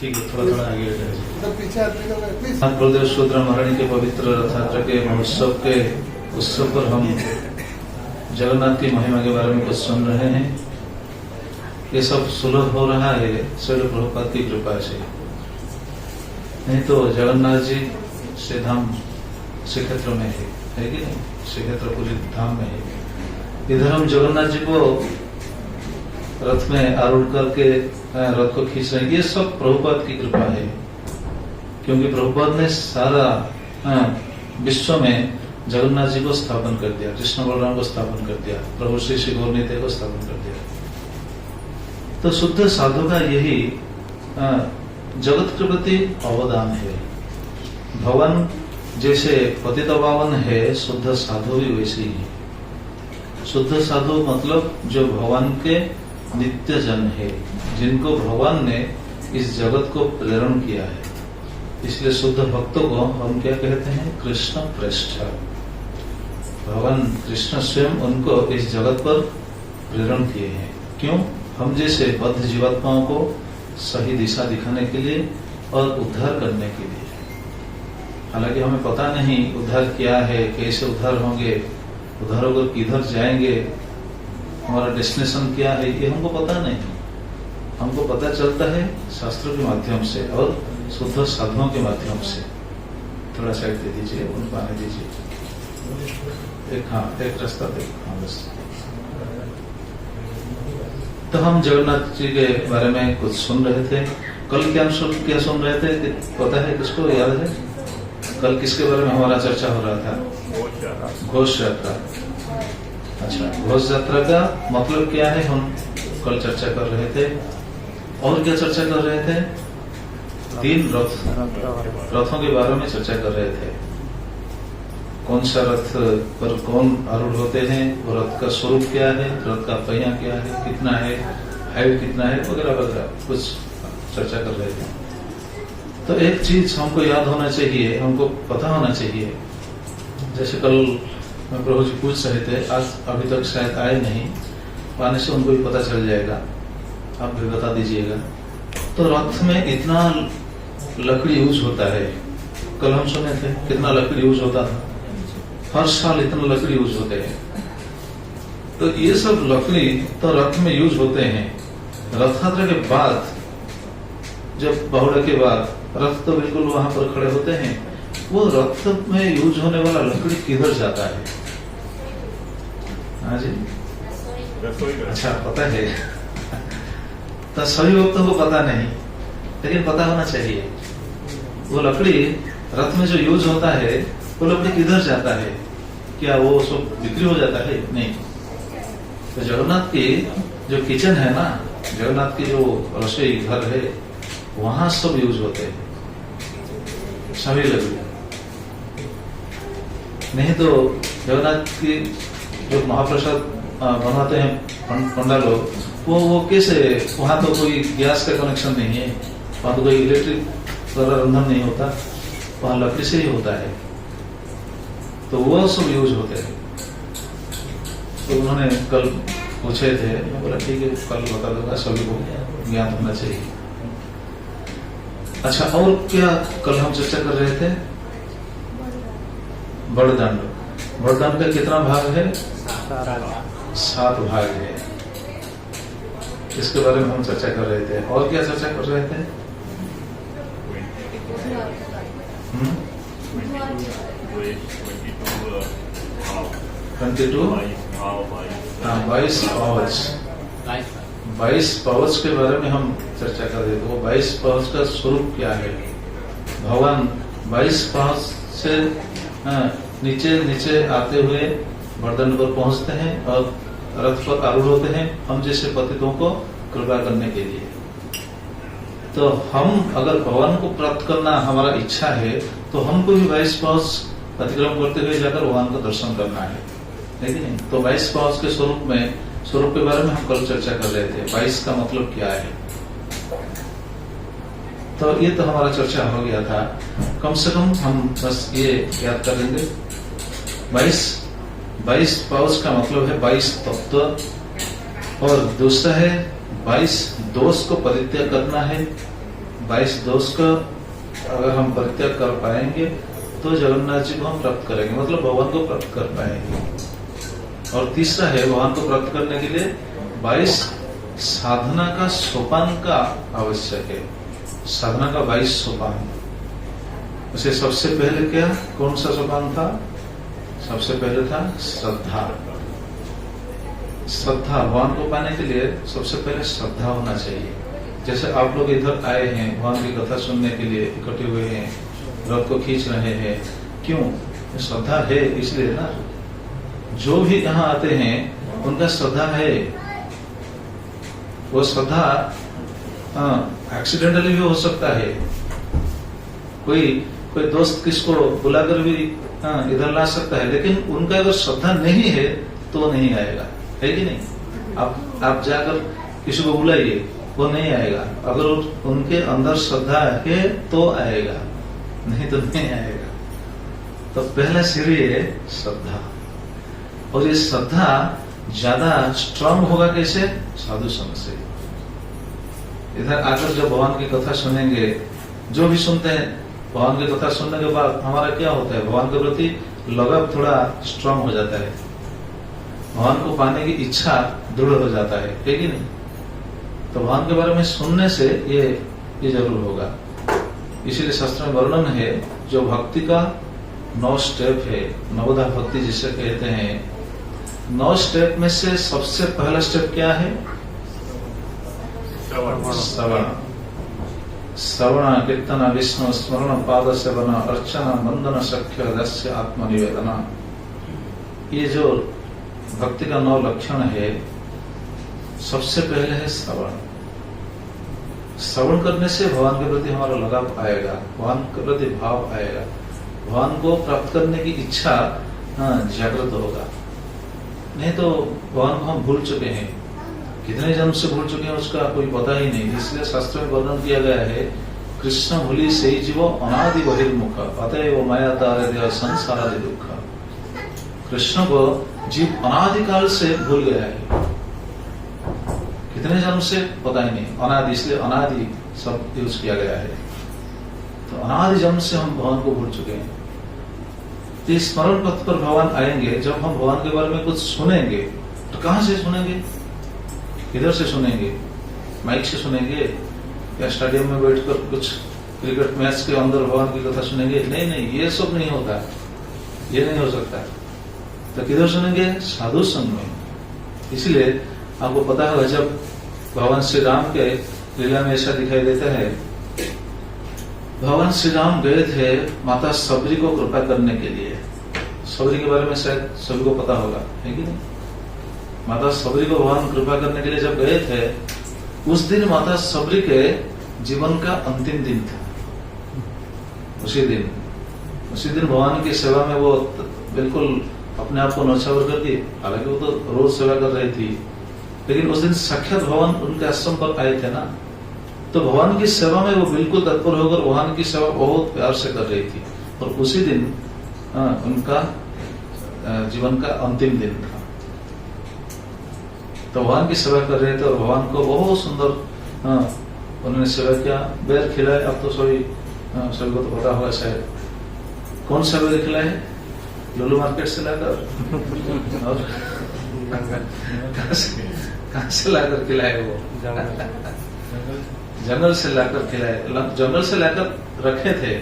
ठीक है, थोड़ा थोड़ा आगे पीछे बलदेव सुभद्रा महारानी के पवित्र रथ यात्रा के महोत्सव के उत्सव पर हम जगन्नाथ की महिमा के बारे में कुछ सुन रहे हैं। ये सब सुलभ हो रहा है श्रील प्रभुपाद की कृपा से, नहीं तो जगन्नाथ जी श्रीधाम श्रीक्षेत्र में है कि नहीं? श्रीक्षेत्र पूरी धाम में है। इधर हम जगन्नाथ जी को रथ में आरूढ़ करके रथ को खींच रहे हैं। ये सब प्रभुपाद की कृपा है, क्योंकि प्रभुपाद ने सारा विश्व में जगन्नाथ जी को स्थापन कर दिया, कृष्ण बलराम को स्थापन कर दिया, प्रभु श्री श्री गौर नित्य को स्थापन कर दिया। तो शुद्ध साधु का यही जगत के प्रति अवदान है। भवन जैसे पतित पावन है, शुद्ध साधु भी वैसे ही है। शुद्ध साधु मतलब जो भगवान के नित्य जन है, जिनको भगवान ने इस जगत को प्रेरण किया है। इसलिए शुद्ध भक्तों को हम क्या कहते हैं? कृष्ण प्रेष्ठ। भगवान कृष्ण स्वयं उनको इस जगत पर प्रेरण किए हैं। क्यों? हम जैसे बद्ध जीवात्माओं को सही दिशा दिखाने के लिए और उद्धार करने के लिए। हालांकि हमें पता नहीं उद्धार क्या है, कैसे उद्धार होंगे, उद्धार होकर किधर जाएंगे, हमारा डेस्टिनेशन क्या है, ये हमको पता नहीं। हमको पता चलता है शास्त्रों के माध्यम से और शुद्ध साधुओं के माध्यम से। थोड़ा साइड दे दीजिए, उनको आने दीजिए। एक रास्ता देखो। बस। तो हम जगन्नाथ जी के बारे में कुछ सुन रहे थे। कल क्या सुन रहे थे? पता है किसको? याद है? कल किसके बारे में हमारा चर्चा हो रहा था? घोष यात्रा। अच्छा, घोष यात्रा का मतलब क्या है हम कल चर्चा कर रहे थे। और क्या चर्चा कर रहे थे? 3 रथों के बारे में चर्चा कर रहे थे। कौन सा रथ पर कौन आरूढ़ होते हैं, वो रथ का स्वरूप क्या है, रथ का पहिया क्या है, कितना है, हाइट कितना है, वगैरह वगैरह कुछ चर्चा कर रहे थे। तो एक चीज हमको याद होना चाहिए, हमको पता होना चाहिए। जैसे कल प्रभु जी पूछ रहे थे, आज अभी तक शायद आए नहीं, आने से उनको भी पता चल जाएगा, आप भी बता दीजिएगा। तो रथ में इतना लकड़ी यूज होता है। कल हम सुने थे कितना लकड़ी यूज होता था। हर साल इतना लकड़ी यूज होते हैं। तो ये सब लकड़ी तो रथ में यूज होते हैं। रथ यात्रा के बाद, जब बहुड़ा के बाद रथ तो बिल्कुल वहां पर खड़े होते हैं, वो रथ में यूज होने वाला लकड़ी किधर जाता है? हाँ जी, अच्छा पता है। तो सभी भक्तों को पता नहीं, लेकिन पता होना चाहिए। वो लकड़ी रथ में जो यूज होता है, वो लकड़ी किधर जाता है? क्या वो सब बिक्री हो जाता है? नहीं। तो जगन्नाथ की जो किचन है ना, जगन्नाथ की जो रसोई घर है, वहां सब यूज होते हैं, सभी लकड़ी। नहीं तो जगन्नाथ की जो महाप्रसाद बनाते हैं पंडा लोग, वो कैसे? वहां तो कोई गैस का कनेक्शन नहीं है, वहां तो कोई इलेक्ट्रिक द्वारा रंधन नहीं होता, वहां लकड़ी से ही होता है। तो वो सब यूज होते हैं। तो उन्होंने कल पूछे थे, मैं बोला ठीक है कल बता दूंगा, सभी को ज्ञान होना चाहिए। अच्छा, और क्या कल हम चर्चा कर रहे थे? बड़दंड। बड़दंड का कितना भाग है? 7 भाग है। इसके बारे में हम चर्चा कर रहे थे। और क्या चर्चा कर रहे थे? 22 पावच के बारे में हम चर्चा कर रहे थे। वो 22 पावच का स्वरूप क्या है? भगवान 22 पावच से नीचे नीचे आते हुए बड़दंड पर पहुंचते हैं और रथ पर आरूढ़ होते हैं, हम जैसे पतितों को कृपा करने के लिए। तो हम अगर भगवान को प्राप्त करना हमारा इच्छा है, तो हमको भी 22 पावच अतिक्रम करते हुए जाकर भगवान का दर्शन करना है कि नहीं? तो 22 पावच के स्वरूप के बारे में हम कल चर्चा कर रहे थे। 22 का मतलब क्या है? तो ये तो हमारा चर्चा हो गया था। कम से कम हम बस ये याद कर लेंगे, 22 पाउच का मतलब है 22 तत्व, और दूसरा है 22 दोष को परित्याग करना है, 22 दोष का अगर हम परित्याग कर पाएंगे तो जगन्नाथ जी को हम प्राप्त करेंगे, मतलब भगवान को प्राप्त कर पाएंगे। और तीसरा है, भगवान को प्राप्त करने के लिए 22 साधना का सोपान का आवश्यक है। साधना का 22 सोपान। उसे सबसे पहले क्या, कौन सा सोपान था? सबसे पहले था श्रद्धा। श्रद्धा, भगवान को पाने के लिए सबसे पहले श्रद्धा होना चाहिए। जैसे आप लोग इधर आए हैं, भगवान की कथा सुनने के लिए इकट्ठे हुए हैं, रथ को खींच रहे हैं, क्यों? श्रद्धा है इसलिए ना। जो भी यहाँ आते हैं उनका श्रद्धा है। वो श्रद्धा एक्सीडेंटली भी हो सकता है। कोई दोस्त किसको बुलाकर भी इधर ला सकता है, लेकिन उनका अगर श्रद्धा नहीं है तो नहीं आएगा, है कि नहीं? आप जाकर किसी को बुलाइए, वो नहीं आएगा। अगर उनके अंदर श्रद्धा है तो आएगा, नहीं तो नहीं आएगा। तो पहला सीढ़ी है श्रद्धा। और ये श्रद्धा ज्यादा स्ट्रांग होगा कैसे? साधु संग से। इधर आकर जब भगवान की कथा सुनेंगे, जो भी सुनते हैं, भगवान की कथा सुनने के बाद हमारा क्या होता है? भगवान के प्रति लगाव थोड़ा स्ट्रांग हो जाता है, भगवान को पाने की इच्छा दृढ़ हो जाता है कि नहीं? तो भगवान के बारे में सुनने से ये जरूर होगा। इसीलिए शास्त्र में वर्णन है, जो भक्ति का 9 स्टेप है, नवधा भक्ति जिसे कहते हैं। 9 स्टेप में से सबसे पहला स्टेप क्या है? श्रवण। श्रवण, कीर्तन, विष्णु स्मरण, पाद सेवन, अर्चना, वंदन, सख्य, दस्य, आत्मनिवेदना। ये जो भक्ति का 9 लक्षण है, सबसे पहले है श्रवण। श्रवण करने से भगवान के प्रति हमारा लगाव आएगा, भगवान के प्रति भाव आएगा, भगवान को प्राप्त करने की इच्छा जागृत होगा। नहीं तो भगवान को हम भूल चुके हैं, कितने जन्म से भूल चुके हैं उसका कोई पता ही नहीं। इसलिए शास्त्र में वर्णन किया गया है, कृष्ण भूली सही जीव अनादि बहिर्मुख, अतएव माया तारे संसारादि दुख। कृष्ण को जीव अनादिकाल से भूल गया है, कितने जन्म से पता ही नहीं। अनादि, इसलिए अनादि शब्द यूज किया गया है। तो अनादि जन्म से हम भगवान को भूल चुके हैं। तो स्मरण पथ पर भगवान आएंगे। जब हम भगवान के बारे में कुछ सुनेंगे तो कहां से सुनेंगे? किधर से सुनेंगे? माइक से सुनेंगे या स्टेडियम में बैठकर कुछ क्रिकेट मैच के अंदर भगवान की कथा सुनेंगे? नहीं, ये सब नहीं होता, ये नहीं हो सकता। तो किधर सुनेंगे? साधु संग में। इसलिए आपको पता होगा, जब भगवान श्री राम के लीला में ऐसा दिखाई देता है, भगवान श्री राम गए थे माता सबरी को कृपा करने के लिए। सबरी के बारे में शायद सभी को पता होगा, है कि नहीं? माता सबरी को भगवान कृपा करने के लिए जब गए थे, उस दिन माता सबरी के जीवन का अंतिम दिन था। उसी दिन भगवान की सेवा में वो बिल्कुल अपने आप को न्यौछावर कर दी। हालांकि वो तो रोज सेवा कर रही थी, लेकिन उस दिन साक्षात भगवान उनके आश्रम पर आए थे ना, तो भगवान की सेवा में वो बिल्कुल तत्पर होकर भगवान की सेवा बहुत प्यार से कर रही थी। और उसी दिन उनका जीवन का अंतिम दिन था। तो भगवान की सेवा कर रहे थे और भगवान को बहुत सुंदर उन्होंने सेवा किया। बेर खिलाए, अब तो सभी को तो पता होगा शायद कौन सा बेर खिलाए? लुलू मार्केट से लाकर और कहां से लाकर खिलाए? वो जंगल से लाकर खिलाए, जंगल से लाकर रखे थे।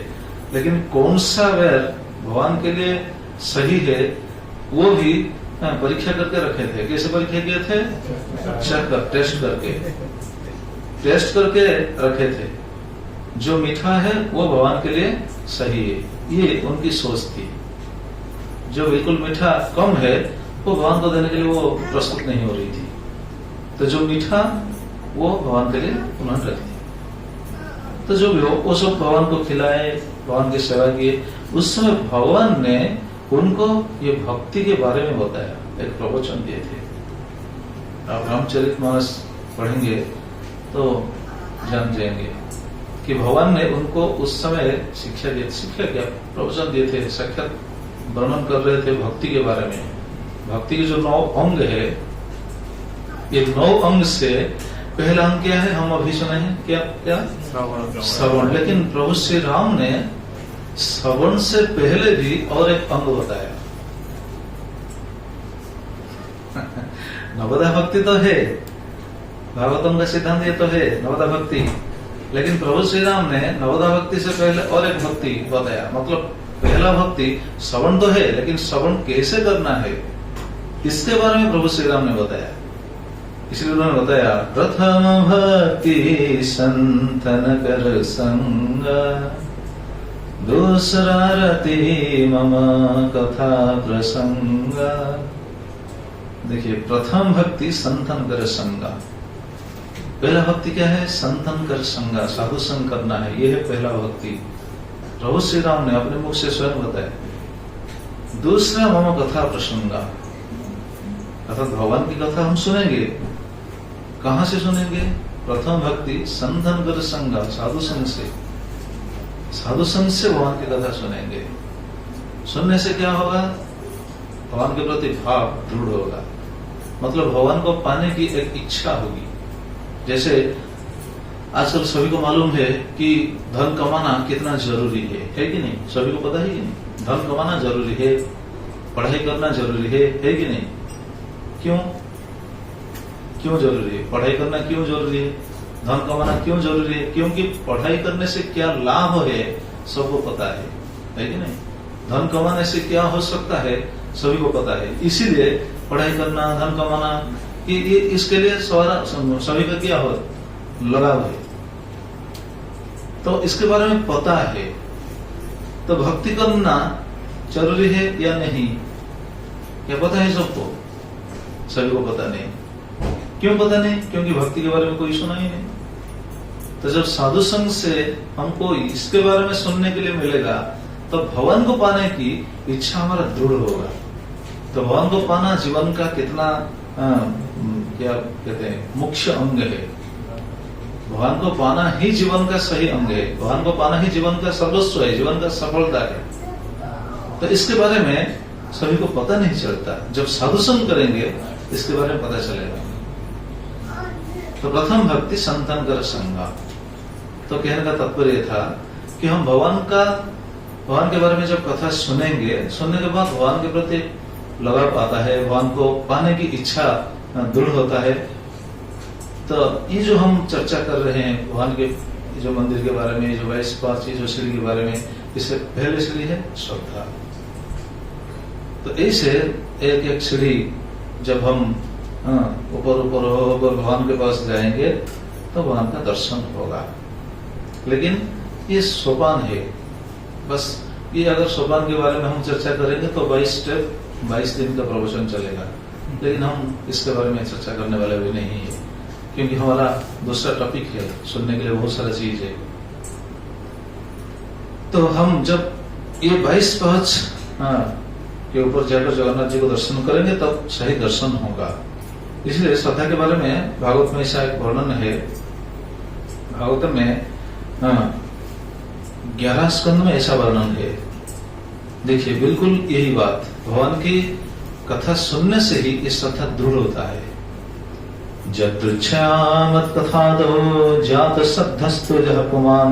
लेकिन कौन सा बेर भगवान के लिए सही है वो भी परीक्षा करके रखे थे। कैसे परीक्षा किए थे? टेस्ट करके रखे थे। जो मीठा है वो भगवान के लिए सही है, ये उनकी सोच थी। जो बिल्कुल मीठा कम है वो भगवान को देने के लिए वो प्रस्तुत नहीं हो रही थी। तो जो मीठा वो भगवान के लिए उन्होंने रख दिया। तो जो भी हो वो सब भगवान को खिलाए, भगवान की सेवा किए। उस समय भगवान ने उनको ये भक्ति के बारे में बताया, एक प्रवचन दिए थे। आप रामचरितमानस पढ़ेंगे तो जान जाएंगे कि भगवान ने उनको उस समय शिक्षा क्या प्रवचन दिए थे। साक्षात वर्णन कर रहे थे भक्ति के बारे में। भक्ति के जो 9 अंग है, ये 9 अंग से पहला अंग क्या है, हम अभी सुने हैं, क्या क्या श्रवण। लेकिन प्रभु श्री राम ने श्रवण से पहले भी और एक अंग बताया। नवदा भक्ति तो है, भागवतम का सिद्धांत ये तो है नवदा भक्ति, लेकिन प्रभु श्री राम ने नवदा भक्ति से पहले और एक भक्ति बताया। मतलब पहला भक्ति श्रवण तो है, लेकिन श्रवण कैसे करना है इसके बारे में प्रभु श्री राम ने बताया। इसलिए उन्होंने बताया, प्रथम भक्ति संतन कर संग, दूसरा रति मम कथा प्रसंग। देखिए, प्रथम भक्ति संतन कर संगा। पहला भक्ति क्या है, संतन कर संगा, साधु संग करना है, यह है पहला भक्ति। प्रभु श्री राम ने अपने मुख से स्वयं बताया। दूसरा मम कथा प्रसंगा, अर्थात भगवान की कथा हम सुनेंगे। कहां से सुनेंगे, प्रथम भक्ति संतन कर संगा, साधु संग से, साधु संग से भगवान की कथा सुनेंगे। सुनने से क्या होगा, भगवान के प्रति भाव दृढ़ होगा, मतलब भगवान को पाने की एक इच्छा होगी। जैसे आजकल सभी को मालूम है कि धन कमाना कितना जरूरी है कि नहीं, सभी को पता है कि नहीं, धन कमाना जरूरी है, पढ़ाई करना जरूरी है कि नहीं। क्यों क्यों जरूरी है, पढ़ाई करना क्यों जरूरी है, धन कमाना क्यों जरूरी है? क्योंकि पढ़ाई करने से क्या लाभ है सबको पता है कि नहीं। धन कमाने से क्या हो सकता है सभी को पता है, इसीलिए पढ़ाई करना, धन कमाना, ये इसके लिए सभी का क्या हो लगाव है, तो इसके बारे में पता है। तो भक्ति करना जरूरी है या नहीं, क्या पता है सबको? सभी को पता नहीं। क्यों पता नहीं? क्योंकि भक्ति के बारे में कोई सुना ही नहीं। तो जब साधु संग से हमको इसके बारे में सुनने के लिए मिलेगा, तो भगवान को पाने की इच्छा हमारा दृढ़ होगा। तो भगवान को पाना जीवन का कितना क्या कहते हैं, मुख्य अंग है। भगवान को पाना ही जीवन का सही अंग है, भगवान को पाना ही जीवन का सर्वस्व है, जीवन का सफलता है। तो इसके बारे में सभी को पता नहीं चलता, जब साधु संग करेंगे इसके बारे में पता चलेगा। तो प्रथम भक्ति संतन कर संगा। तो कहने का तात्पर्य था कि हम भगवान के बारे में जब कथा सुनेंगे, सुनने के बाद भगवान के प्रति लगाव आता है, भगवान को पाने की इच्छा दृढ़ होता है। तो ये जो हम चर्चा कर रहे हैं भगवान के जो मंदिर के बारे में, जो 22 जो सीढ़ी के बारे में, इससे पहले सीढ़ी है श्रद्धा। तो ऐसे एक एक सीढ़ी जब हम ऊपर भगवान के पास जाएंगे तो भगवान का दर्शन होगा। लेकिन ये सोपान है, बस ये अगर सोपान के बारे में हम चर्चा करेंगे तो 22 स्टेप 22 दिन का प्रवचन चलेगा। लेकिन हम इसके बारे में चर्चा करने वाले भी नहीं है, क्योंकि हमारा दूसरा टॉपिक है, सुनने के लिए बहुत सारा चीज है। तो हम जब ये 22 पहुंच के ऊपर जाकर जगन्नाथ जी को दर्शन करेंगे तब सही दर्शन होगा। इसलिए श्रद्धा के बारे में भागवत में ऐसा एक वर्णन है। भागवत में 11 स्कंद में ऐसा वर्णन है। देखिए, बिल्कुल यही बात, भगवान की कथा सुनने से ही ये श्रद्धा दृढ़ होता है। जदृच्छामत कथा दो जात श्रद्धस्तु जह पुमान,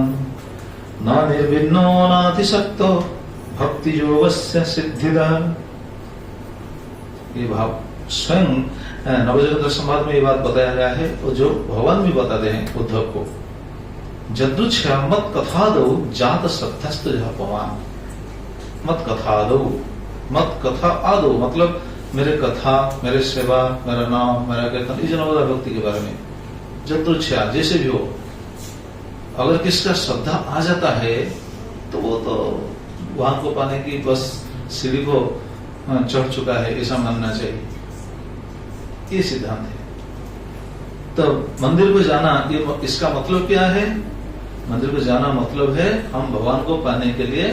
न निर्विन्नो नातिशक्तो भक्ति योगस्य सिद्धिदा। ये भाव स्वयं नवजगत संवाद में ये बात बताया गया है, और जो भगवान भी बताते हैं उद्धव को। जदृच्छा मत कथा दो जात श्रद्धस्तु जह पुमान। मत कथा दो, मत कथा आदो, मतलब मेरे कथा, मेरे सेवा, मेरा नाम, मेरा कीर्तन, इस नवदा भक्ति के बारे में जदृच्छा जैसे भी हो, अगर किसका श्रद्धा आ जाता है तो वो तो वहां को पाने की बस सीढ़ी को चढ़ चुका है, ऐसा मानना चाहिए। ये सिद्धांत है। तो मंदिर को जाना, ये इसका मतलब क्या है? मंदिर को जाना मतलब है हम भगवान को पाने के लिए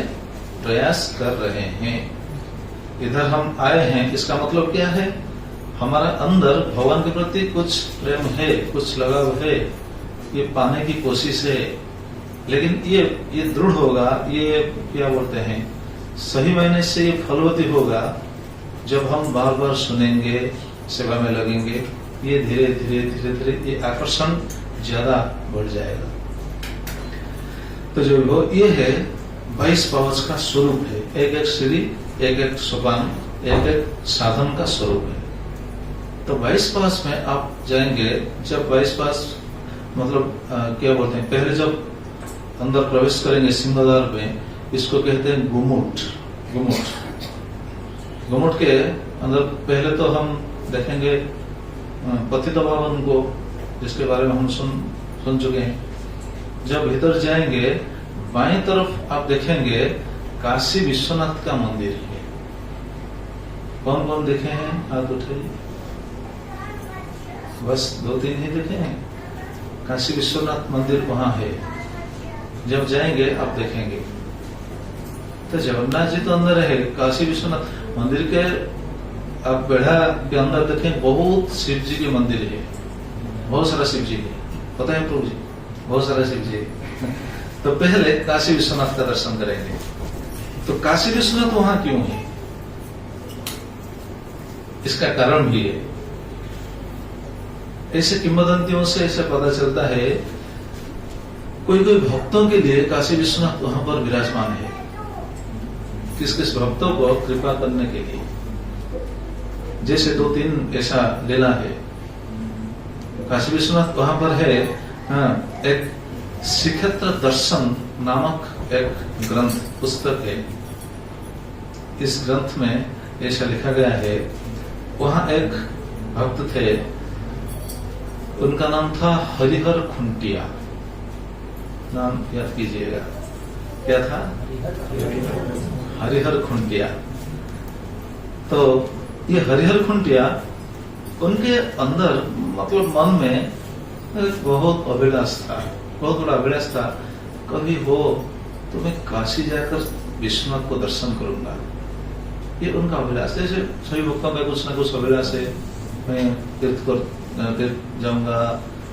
प्रयास कर रहे हैं। इधर हम आए हैं, इसका मतलब क्या है? हमारा अंदर भगवान के प्रति कुछ प्रेम है, कुछ लगाव है, ये पाने की कोशिश है। लेकिन ये दृढ़ होगा, ये क्या बोलते हैं, सही मायने से ये फलवती होगा जब हम बार बार सुनेंगे, सेवा में लगेंगे, ये धीरे धीरे ये आकर्षण ज्यादा बढ़ जाएगा। तो जो वो ये है 22 पावच का स्वरूप है, एक एक सीढ़ी, एक एक सोपान, एक एक साधन का स्वरूप है। तो 22 पास में आप जाएंगे, जब 22 पास मतलब क्या बोलते हैं, पहले जब अंदर प्रवेश करेंगे सिंहद्वार में, इसको कहते हैं गुमुट। गुमुट के अंदर पहले तो हम देखेंगे पतित पावन को, जिसके बारे में हम सुन चुके हैं। जब भीतर जाएंगे बाईं तरफ आप देखेंगे काशी विश्वनाथ का मंदिर है। कौन कौन देखे हैं हाथ उठाइए। बस 2-3 ही देखे हैं। काशी विश्वनाथ मंदिर वहां है, जब जाएंगे आप देखेंगे। तो जगन्नाथ जी तो अंदर है, काशी विश्वनाथ मंदिर के आप बेढ़ा के अंदर देखें, बहुत शिव जी के मंदिर है, बहुत सारा शिव जी है, पता है प्रभु जी, बहुत सारा शिव जी है। तो पहले काशी विश्वनाथ का दर्शन करेंगे। तो काशी विश्वनाथ वहां क्यों है, इसका कारण भी है। ऐसे किंवदंतियों से ऐसे पता चलता है, कोई कोई भक्तों के लिए काशी विश्वनाथ वहां पर विराजमान है, किस किस भक्तों को कृपा करने के लिए। जैसे 2-3 ऐसा लीला है। काशी विश्वनाथ वहां पर है। एक श्रीक्षेत्र दर्शन नामक एक ग्रंथ पुस्तक है। इस ग्रंथ में ऐसा लिखा गया है, वहां एक भक्त थे, उनका नाम था हरिहर खुंटिया। नाम याद कीजिएगा, क्या था? हरिहर खुंटिया। तो ये हरिहर खुंटिया, उनके अंदर मतलब मन में बहुत अभिलाष था, बहुत बड़ा अभिलाष था, कभी हो तो मैं काशी जाकर विश्वनाथ को दर्शन करूंगा। ये उनका अभिलाष। जैसे सभी भक्तों का कुछ न कुछ अभिलाष है, मैं तीर्थ जाऊंगा,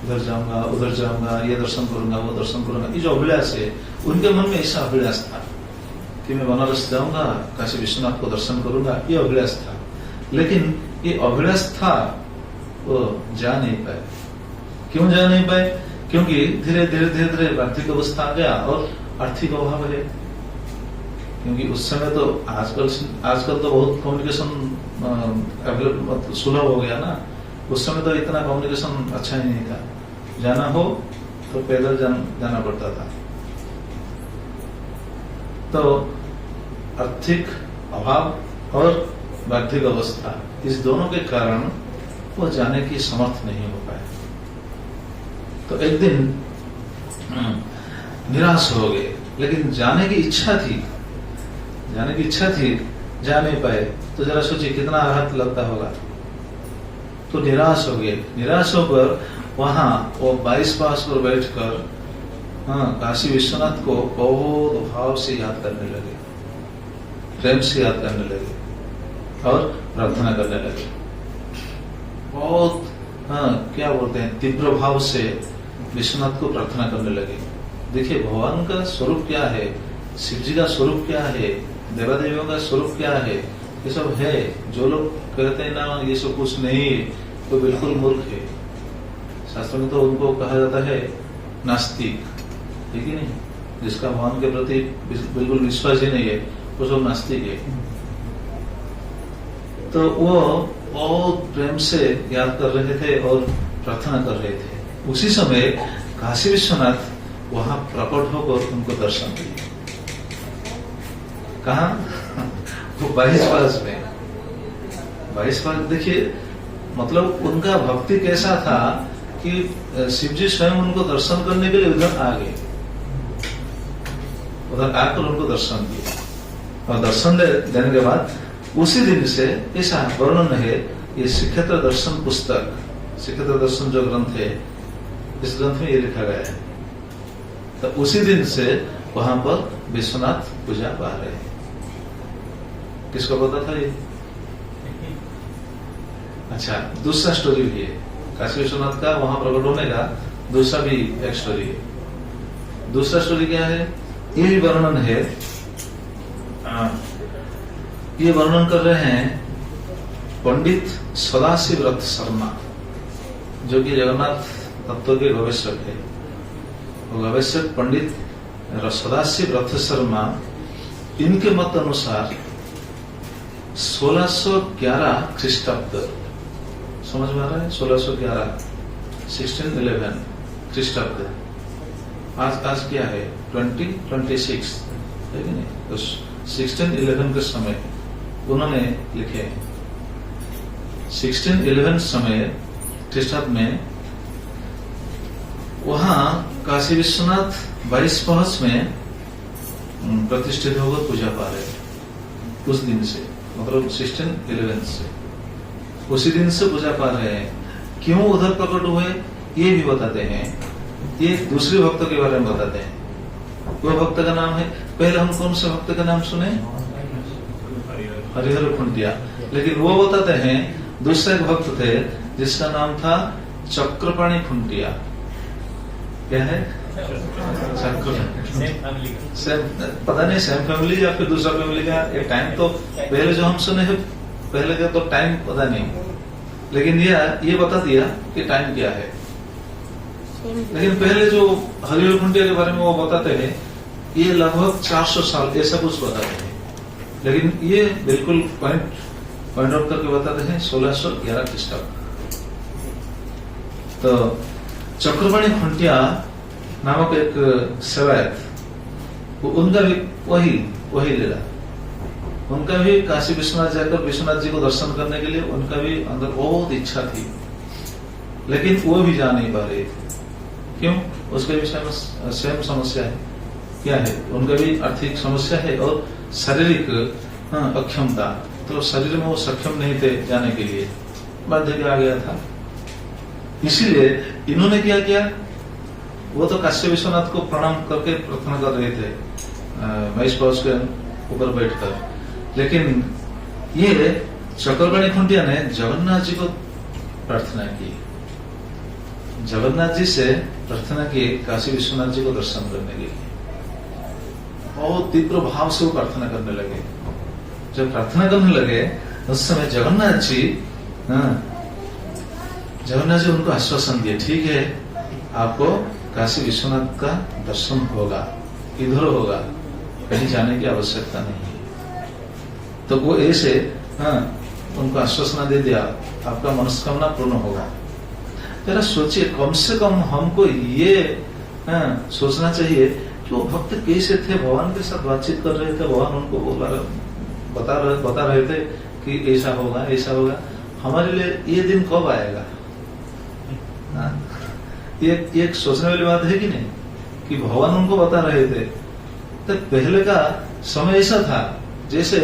उधर जाऊंगा, उधर जाऊंगा, ये दर्शन करूंगा, वो दर्शन करूंगा। ये जो अभिलाष है, उनके मन में ऐसा अभिलाष था कि मैं बनारस जाऊंगा, काशी विश्वनाथ को दर्शन करूंगा, ये अभिलाष था। लेकिन ये अभिलाष था, वो जा नहीं पाए। क्यों जा नहीं पाए? क्योंकि धीरे धीरे आर्थिक अवस्था आ गया और आर्थिक अभाव है। क्योंकि उस समय तो आजकल तो बहुत कम्युनिकेशन सुलभ हो गया ना। उस समय तो इतना कम्युनिकेशन अच्छा ही नहीं था। जाना हो तो पैदल जाना पड़ता था। तो आर्थिक अभाव और बौद्धिक अवस्था, इस दोनों के कारण वो जाने की समर्थ नहीं हो पाए। तो एक दिन निराश हो गए, लेकिन जाने की इच्छा थी, जा नहीं पाए। तो जरा सोचिए कितना आघात लगता होगा। तो निराश हो गए। निराश होकर वहां वो 22 पास पर बैठकर काशी विश्वनाथ को बहुत भाव से याद करने लगे, प्रेम से याद करने लगे और प्रार्थना करने लगे। बहुत क्या बोलते हैं, तीव्र भाव से विश्वनाथ को प्रार्थना करने लगे। देखिए भगवान का स्वरूप क्या है, शिव जी का स्वरूप क्या है, देवा देवियों का स्वरूप क्या है, ये सब है। जो लोग कहते हैं ना ये सब कुछ नहीं, तो बिल्कुल मूर्ख है। शास्त्र में तो उनको कहा जाता है नास्तिक, ठीक है नहीं? जिसका भगवान के प्रति बिल्कुल विश्वास ही नहीं है, वो सब नास्तिक है। तो वो बहुत प्रेम से याद कर रहे थे और प्रार्थना कर रहे थे। उसी समय काशी विश्वनाथ वहां प्रकट होकर उनको दर्शन दिए। कहा? वो 22 पास में। 22 पास देखिए, मतलब उनका भक्ति कैसा था कि शिव जी स्वयं उनको दर्शन करने के लिए उधर आ गए, उधर आकर उनको दर्शन दिए। और दर्शन देने के बाद उसी दिन से ऐसा वर्णन है, ये श्रीक्षेत्र दर्शन पुस्तक, श्रीक्षेत्र दर्शन जो ग्रंथ है, इस ग्रंथ में ये लिखा गया है। तो उसी दिन से वहां पर विश्वनाथ पूजा पा रहे हैं। किसको पता था ये? अच्छा, दूसरा स्टोरी भी है काशी विश्वनाथ का, वहां प्रकट होने का दूसरा भी एक स्टोरी है। दूसरा स्टोरी क्या है? ये भी वर्णन है। ये वर्णन कर रहे हैं पंडित सदाशिव रथ शर्मा। जो कि जगन्नाथ तत्व के गवेषक है, वो गवेषक पंडित सदाशिव रथ शर्मा, इनके मत अनुसार 1611 ख्रीष्टाब्द, समझ में आ रहा है? 1611 1611 ख्रीष्टाब्द। आज क्या है? 2026 है कि नहीं? तो 1611 के समय उन्होंने लिखे। 1611 समय ख्रीष्टाब्द में वहां काशी विश्वनाथ 22 पहस में प्रतिष्ठित होकर पूजा पा रहे उस दिन से, मतलब 1611 से, उसी दिन से पूजा पा रहे हैं। क्यों उधर प्रकट हुए ये भी बताते हैं। ये दूसरे भक्त के बारे में बताते हैं। वो भक्त का नाम है, पहले हम कौन से भक्त का नाम सुने? हरिहर खुंटिया। लेकिन वो बताते हैं दूसरे भक्त थे जिसका नाम था चक्रपाणी खुंटिया। क्या है? पता नहीं सेम फैमिली या फिर दूसरा फैमिली का। एक टाइम तो पहले जो हम सुने हैं, पहले का तो टाइम पता नहीं, लेकिन ये बता दिया कि टाइम क्या है। लेकिन पहले जो हरिहर खुंटिया के बारे में वो बताते हैं, ये लगभग 400 साल ऐसा कुछ बताते हैं। लेकिन ये बिल्कुल पॉइंट आउट करके बताते हैं 1611 ख्रीष्टाब्द। तो चक्रपाणी खुंटिया नामक एक सेवायत, उनका भी वही लीला। उनका भी काशी विश्वनाथ जाकर विश्वनाथ जी को दर्शन करने के लिए उनका भी अंदर बहुत इच्छा थी, लेकिन वो भी जा नहीं पा रहे थे। क्यों? उसके भी सेम समस्या है। क्या है? उनका भी आर्थिक समस्या है और शारीरिक अक्षमता, तो शरीर में वो सक्षम नहीं थे जाने के लिए, बाध्य आ गया था। इसीलिए इन्होंने क्या किया, वो तो काशी विश्वनाथ को प्रणाम करके प्रार्थना कर रहे थे महेश पाउस के ऊपर बैठकर, लेकिन ये चक्रपाणी खुंटिया ने जगन्नाथ जी को प्रार्थना की। जगन्नाथ जी से प्रार्थना की काशी विश्वनाथ जी को दर्शन करने के लिए। बहुत तीव्र भाव से वो प्रार्थना करने लगे। जब प्रार्थना करने लगे उस समय जगन्नाथ जी उनको आश्वासन दिए, ठीक है आपको काशी विश्वनाथ का दर्शन होगा, इधर होगा, कहीं जाने की आवश्यकता नहीं है। तो वो ऐसे उनको आश्वासन दे दिया, आपका मनस्कामना पूर्ण होगा। जरा सोचिए, कम से कम हमको ये सोचना चाहिए कि वो भक्त कैसे थे, भगवान के साथ बातचीत कर रहे थे, भगवान उनको बता रहे थे कि ऐसा होगा ऐसा होगा। हमारे लिए ये दिन कब आएगा? ये सोचने वाली बात है कि नहीं, कि भगवान उनको बता रहे थे। तो पहले का समय ऐसा था, जैसे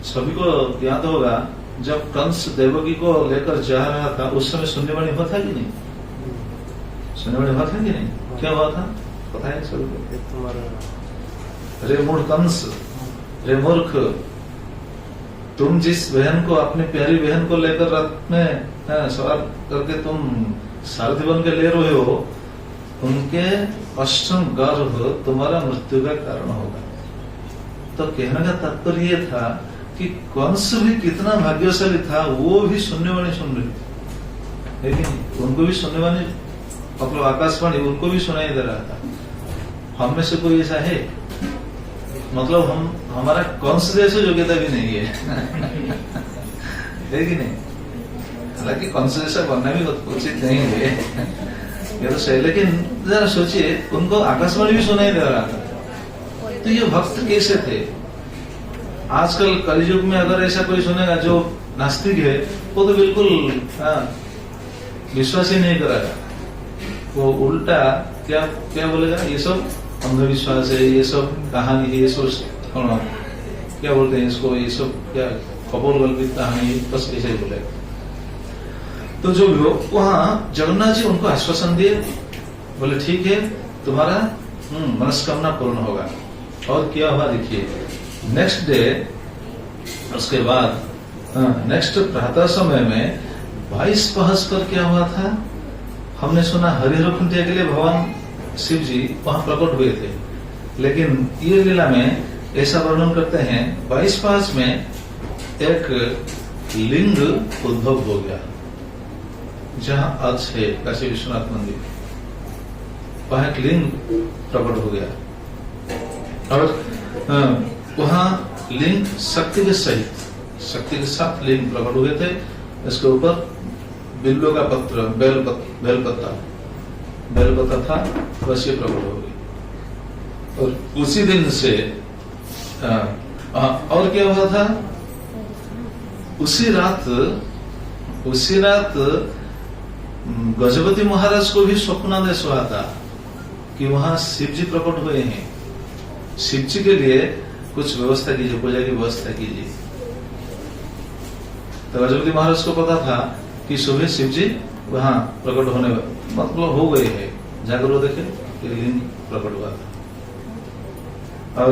सभी को याद होगा जब कंस देवकी को लेकर जा रहा था, उस समय सुननेवाणी हुआ था कि नहीं? सुननेवाणी हुआ था कि नहीं? क्या हुआ था पता है सभी को? रे मूढ़ कंस, रे मूर्ख, तुम जिस बहन को, अपनी प्यारी बहन को लेकर रथ में सवार करके तुम सारथी बन के ले रहे हो, उनके अष्टम गर्भ तुम्हारा मृत्यु का कारण होगा। तो कहने का तात्पर्य ये था कि कंस भी कितना भाग्यशाली था, वो भी सुननेवाणी सुन रही थी, लेकिन उनको भी सुननेवाणी, मतलब आकाशवाणी उनको भी सुनाई दे रहा था। हम में से कोई ऐसा है? मतलब हमारा कंस जैसे योग्यता भी नहीं है है कि नहीं? हालांकि कंस जैसा बनना भी उचित नहीं है ये तो सही, लेकिन जरा सोचिए उनको आकाशवाणी भी सुनाई दे रहा था। तो ये भक्त कैसे थे? आजकल कलयुग में अगर ऐसा कोई सुनेगा जो नास्तिक है, वो तो बिल्कुल विश्वास ही नहीं करेगा। वो उल्टा क्या बोलेगा, ये सब अंधविश्वास है, ये सब कहानी है, ये सब क्या बोलते हैं इसको, ये सब क्या कपोलकल्पित कहानी, बस ऐसे ही बोलेगा। तो जो भी हो, वहां जगन्नाथ जी उनको आश्वासन दिए, बोले ठीक है तुम्हारा मनस्कामना पूर्ण होगा। और क्या हुआ देखिए, नेक्स्ट डे, उसके बाद नेक्स्ट प्रातः समय में 22 पहस पर क्या हुआ था, हमने सुना हरिहर खुंटिया के लिए भगवान शिव जी वहां प्रकट हुए थे, लेकिन ये लीला में ऐसा वर्णन करते हैं 22 पहस में एक लिंग उद्भव हो गया। जहां आज है काशी विश्वनाथ मंदिर, वहां एक लिंग प्रकट हो गया और वहां लिंग शक्ति के सहित, शक्ति के साथ लिंग प्रकट हुए थे। इसके ऊपर बिल्लो का पत्र, बेलपत्ता था, बस ये प्रकट हो गई। और उसी दिन से और क्या हुआ था, उसी रात गजपति महाराज को भी स्वप्नादेश हुआ था कि वहां शिव जी प्रकट हुए हैं, शिव जी के लिए कुछ व्यवस्था कीजिए, पूजा की व्यवस्था कीजिए। तो गजपति महाराज को पता था कि सुबह शिव जी वहां प्रकट होने मतलब हो गए हैं, जाकर वो देखे कि लिंग प्रकट हुआ था। और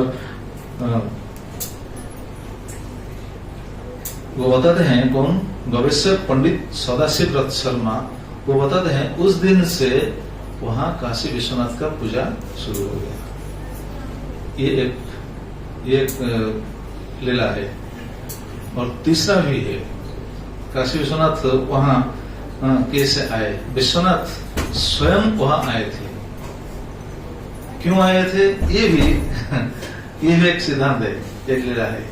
वो बताते हैं कौन, गवेषक पंडित सदाशिव रथ शर्मा, वो बताते हैं उस दिन से वहां काशी विश्वनाथ का पूजा शुरू हो गया। ये एक लीला है। और तीसरा भी है, काशी विश्वनाथ वहां कैसे आए, विश्वनाथ स्वयं वहां आए थे। क्यों आए थे, ये भी एक सिद्धांत है, एक लीला है।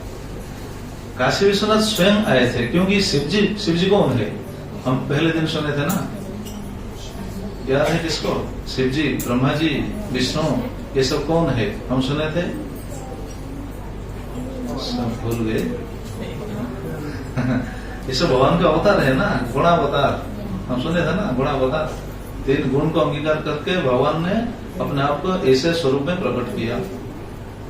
काशी विश्वनाथ स्वयं आए थे क्योंकि शिव जी कौन है, हम पहले दिन सुने थे ना, याद है किसको, शिव जी, ब्रह्मा जी, विष्णु, ये सब कौन है, हम सुने थे, सब भूल गए। ये सब भगवान का अवतार है ना, गुणावतार, हम सुने थे ना, गुणावतार। 3 गुण को अंगीकार करके भगवान ने अपने आप को ऐसे स्वरूप में प्रकट किया।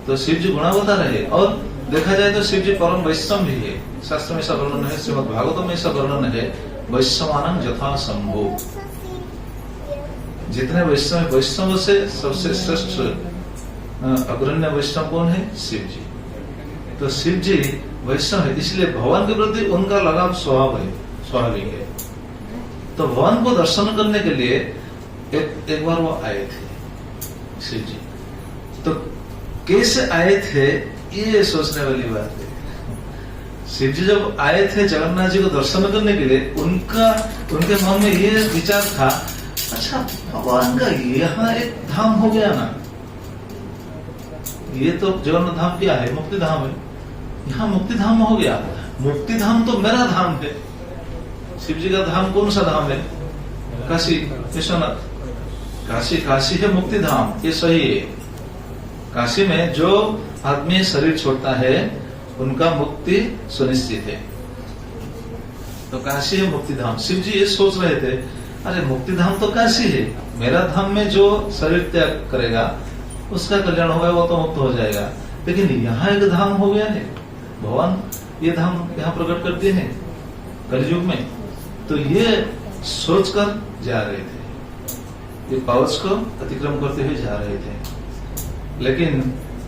तो शिव जी गुणावतार है। और देखा जाए तो शिव जी परम वैष्णव भी है, शास्त्र में ऐसा वर्णन है, श्रीमद् भागवत में ऐसा वर्णन है, वैष्णवानां यथा शंभो। जितने वैष्णव से सबसे श्रेष्ठ अग्रण्य वैष्णव कौन है, शिव जी। तो शिव जी वैष्णव है, इसलिए भगवान के प्रति उनका लगाव स्वाभाविक है। तो भगवान को दर्शन करने के लिए एक बार वो आए थे शिव जी। तो कैसे आए थे, ये सोचने वाली बात है। शिव जी जब आए थे जगन्नाथ जी को दर्शन करने के लिए, उनके मन में ये विचार था, अच्छा भगवान का यहाँ एक धाम हो गया ना, ये तो जगन्नाथ धाम क्या है, मुक्ति धाम है, यहाँ मुक्ति धाम हो गया, मुक्ति धाम तो मेरा धाम है। शिव जी का धाम कौन सा धाम है, काशी विश्वनाथ। काशी है मुक्ति धाम, ये सही है। काशी में जो आदमी शरीर छोड़ता है उनका मुक्ति सुनिश्चित है। तो काशी है मुक्ति धाम। शिव जी ये सोच रहे थे, अरे मुक्ति धाम तो काशी है, मेरा धाम में जो शरीर त्याग करेगा उसका कल्याण होगा, वो तो मुक्त हो जाएगा। लेकिन यहाँ एक धाम हो गया है, भगवान ये धाम यहाँ प्रकट कर दिए हैं कलयुग में। तो ये सोचकर जा रहे थे, ये पाउच को अतिक्रम करते हुए जा रहे थे। लेकिन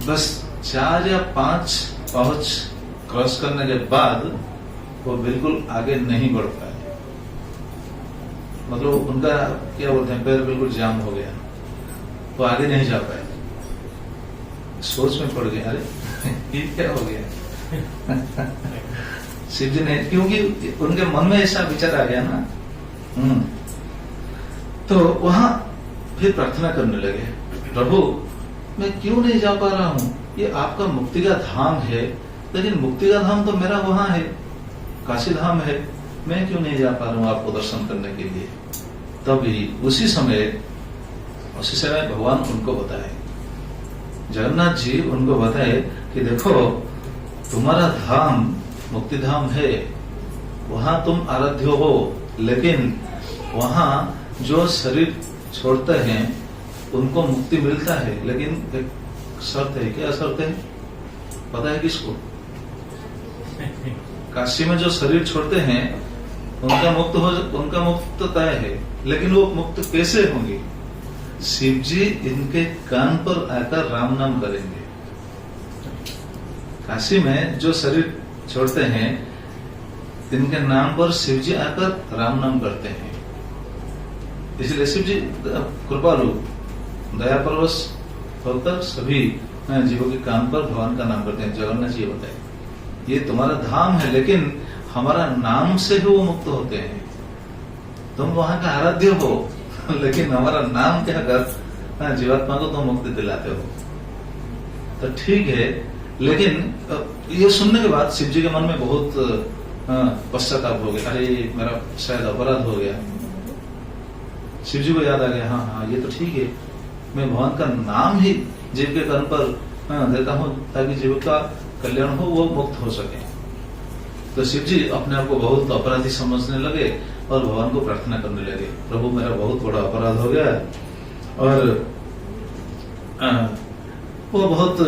बस 4 या 5 पाउच क्रॉस करने के बाद वो बिल्कुल आगे नहीं बढ़ पाए। मतलब उनका क्या बोलते हैं, पैर बिल्कुल जाम हो गया, वो आगे नहीं जा पाए। सोच में पड़ गए, अरे ये क्या हो गया। शिव जी ने, क्योंकि उनके मन में ऐसा विचार आ गया ना। तो वहां फिर प्रार्थना करने लगे, प्रभु मैं क्यों नहीं जा पा रहा हूँ, ये आपका मुक्ति का धाम है, लेकिन मुक्ति का धाम तो मेरा वहां है, काशी धाम है, मैं क्यों नहीं जा पा रहा हूँ आपको दर्शन करने के लिए। तभी उसी समय भगवान उनको बताए, जगन्नाथ जी उनको बताए कि देखो तुम्हारा धाम मुक्ति धाम है, वहां तुम आराध्य हो, लेकिन वहां जो शरीर छोड़ते हैं उनको मुक्ति मिलता है, लेकिन एक शर्त है। क्या शर्त है पता है किसको? काशी में जो शरीर छोड़ते हैं उनका मुक्त तय है, लेकिन वो मुक्त कैसे होंगे? शिव जी इनके कान पर आकर राम नाम करेंगे। काशी में जो शरीर छोड़ते हैं इनके नाम पर शिव जी आकर राम नाम करते हैं। इसलिए शिव जी कृपालु दया परवश होकर सभी जीवों के कान पर भगवान का नाम करते हैं। जगन्नाथ जी बताए ये तुम्हारा धाम है, लेकिन हमारा नाम से ही वो मुक्त होते हैं। तुम वहां का आराध्य हो, लेकिन हमारा नाम क्या कर जीवात्मा को तुम मुक्ति दिलाते हो। तो ठीक है, लेकिन ये सुनने के बाद शिव जी के मन में बहुत पश्चाताप हो गया, अरे मेरा शायद अपराध हो गया। शिव जी को याद आ गया, हाँ ये तो ठीक है, मैं भगवान का नाम ही जीव के कर्म पर देता हूँ ताकि जीव का कल्याण हो, वो मुक्त हो सके। तो शिव जी अपने आप को बहुत अपराधी समझने लगे और भगवान को प्रार्थना करने लगे, प्रभु मेरा बहुत बड़ा अपराध हो गया। और वो बहुत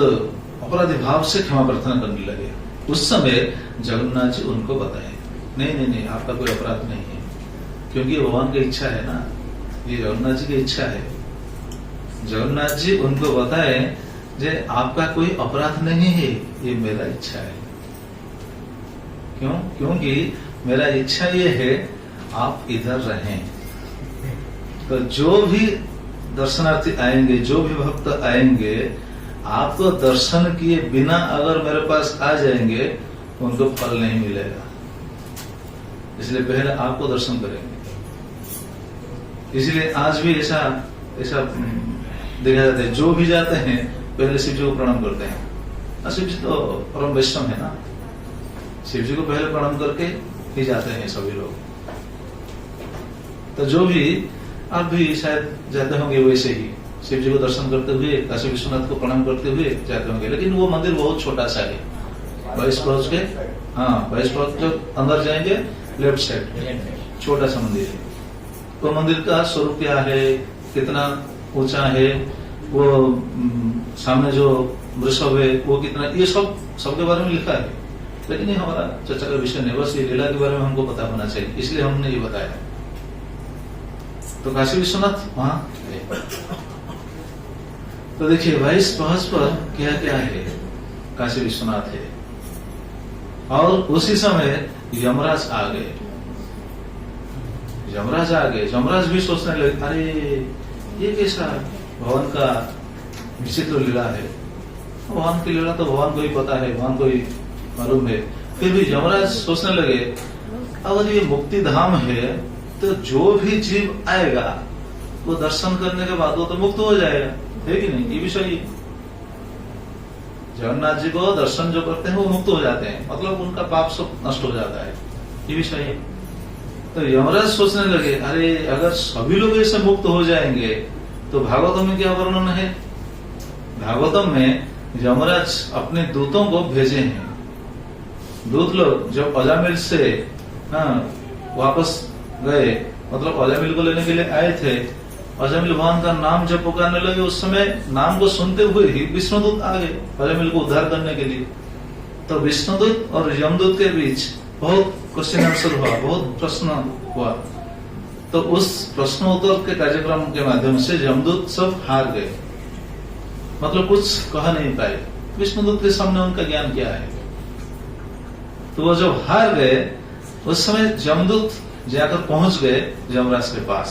अपराधी भाव से क्षमा प्रार्थना करने लगे। उस समय जगन्नाथ जी उनको बताए, नहीं आपका कोई अपराध नहीं है, क्योंकि ये भगवान की इच्छा है ना, ये जगन्नाथ जी की इच्छा है। जगन्नाथ जी उनको बताए जे आपका कोई अपराध नहीं है, ये मेरा इच्छा है। क्यों? क्योंकि मेरा इच्छा ये है आप इधर रहें। तो जो भी दर्शनार्थी आएंगे, जो भी भक्त आएंगे, आपको दर्शन किए बिना अगर मेरे पास आ जाएंगे उनको फल नहीं मिलेगा, इसलिए पहले आपको दर्शन करेंगे। इसलिए आज भी ऐसा देखा जाता है, जो भी जाते हैं पहले शिव जी को प्रणाम करते हैं। शिव जी तो परम वैष्णव है ना, शिव जी को पहले प्रणाम करके ही जाते हैं सभी लोग। तो जो भी आप भी शायद जाते होंगे वैसे ही शिव जी को दर्शन करते हुए, काशी विश्वनाथ को प्रणाम करते हुए जाते होंगे। लेकिन वो मंदिर बहुत छोटा सा है, 22 कोस के, 22 कोस जो अंदर जाएंगे लेफ्ट साइड छोटा सा मंदिर है। तो मंदिर का स्वरूप क्या है, कितना ऊंचा है, वो सामने जो वृषभ है वो कितना, ये सबके बारे में लिखा है। लेकिन ये हमारा चर्चा का विषय नहीं, बस ये लीला के बारे में हमको पता होना चाहिए, इसलिए हमने ये बताया। तो काशी विश्वनाथ वहां है। तो देखिए 22 कोस पर क्या क्या है, काशी विश्वनाथ है। और उसी समय यमराज आ गए। यमराज भी सोचने लगे, अरे ये कैसा भगवान का विचित्र लीला है। भगवान की लीला तो भगवान को ही पता है, भगवान को ही मालूम है। फिर भी यमराज सोचने लगे, अगर ये मुक्ति धाम है तो जो भी जीव आएगा वो दर्शन करने के बाद वो तो मुक्त हो जाएगा, है कि नहीं? ये भी सही है। जगन्नाथ जी को दर्शन जो करते हैं वो मुक्त हो जाते हैं, मतलब उनका पाप सब नष्ट हो जाता है, ये भी सही है। तो यमराज सोचने लगे, अरे अगर सभी लोग ऐसे मुक्त हो जाएंगे तो भागवतम में क्या वर्णन है? भागवतम में यमराज अपने दूतों को भेजे हैं। दूत लोग जब अजामिल से वापस गए, मतलब अजामिल को लेने के लिए आए थे, अजामिल भगवान का नाम जब पुकारने लगे, उस समय नाम को सुनते हुए ही विष्णुदूत आ गए अजामिल को उद्धार करने के लिए। तो विष्णुदूत और यमदूत के बीच बहुत क्वेश्चन आंसर हुआ, बहुत प्रश्न हुआ। तो उस प्रश्न उत्तर के कार्यक्रम के माध्यम से यमदूत सब हार गए, मतलब कुछ कह नहीं पाए। विष्णुदूत के सामने उनका ज्ञान क्या है? तो वो जब हार गए उस समय यमदूत जाकर पहुंच गए यमराज के पास।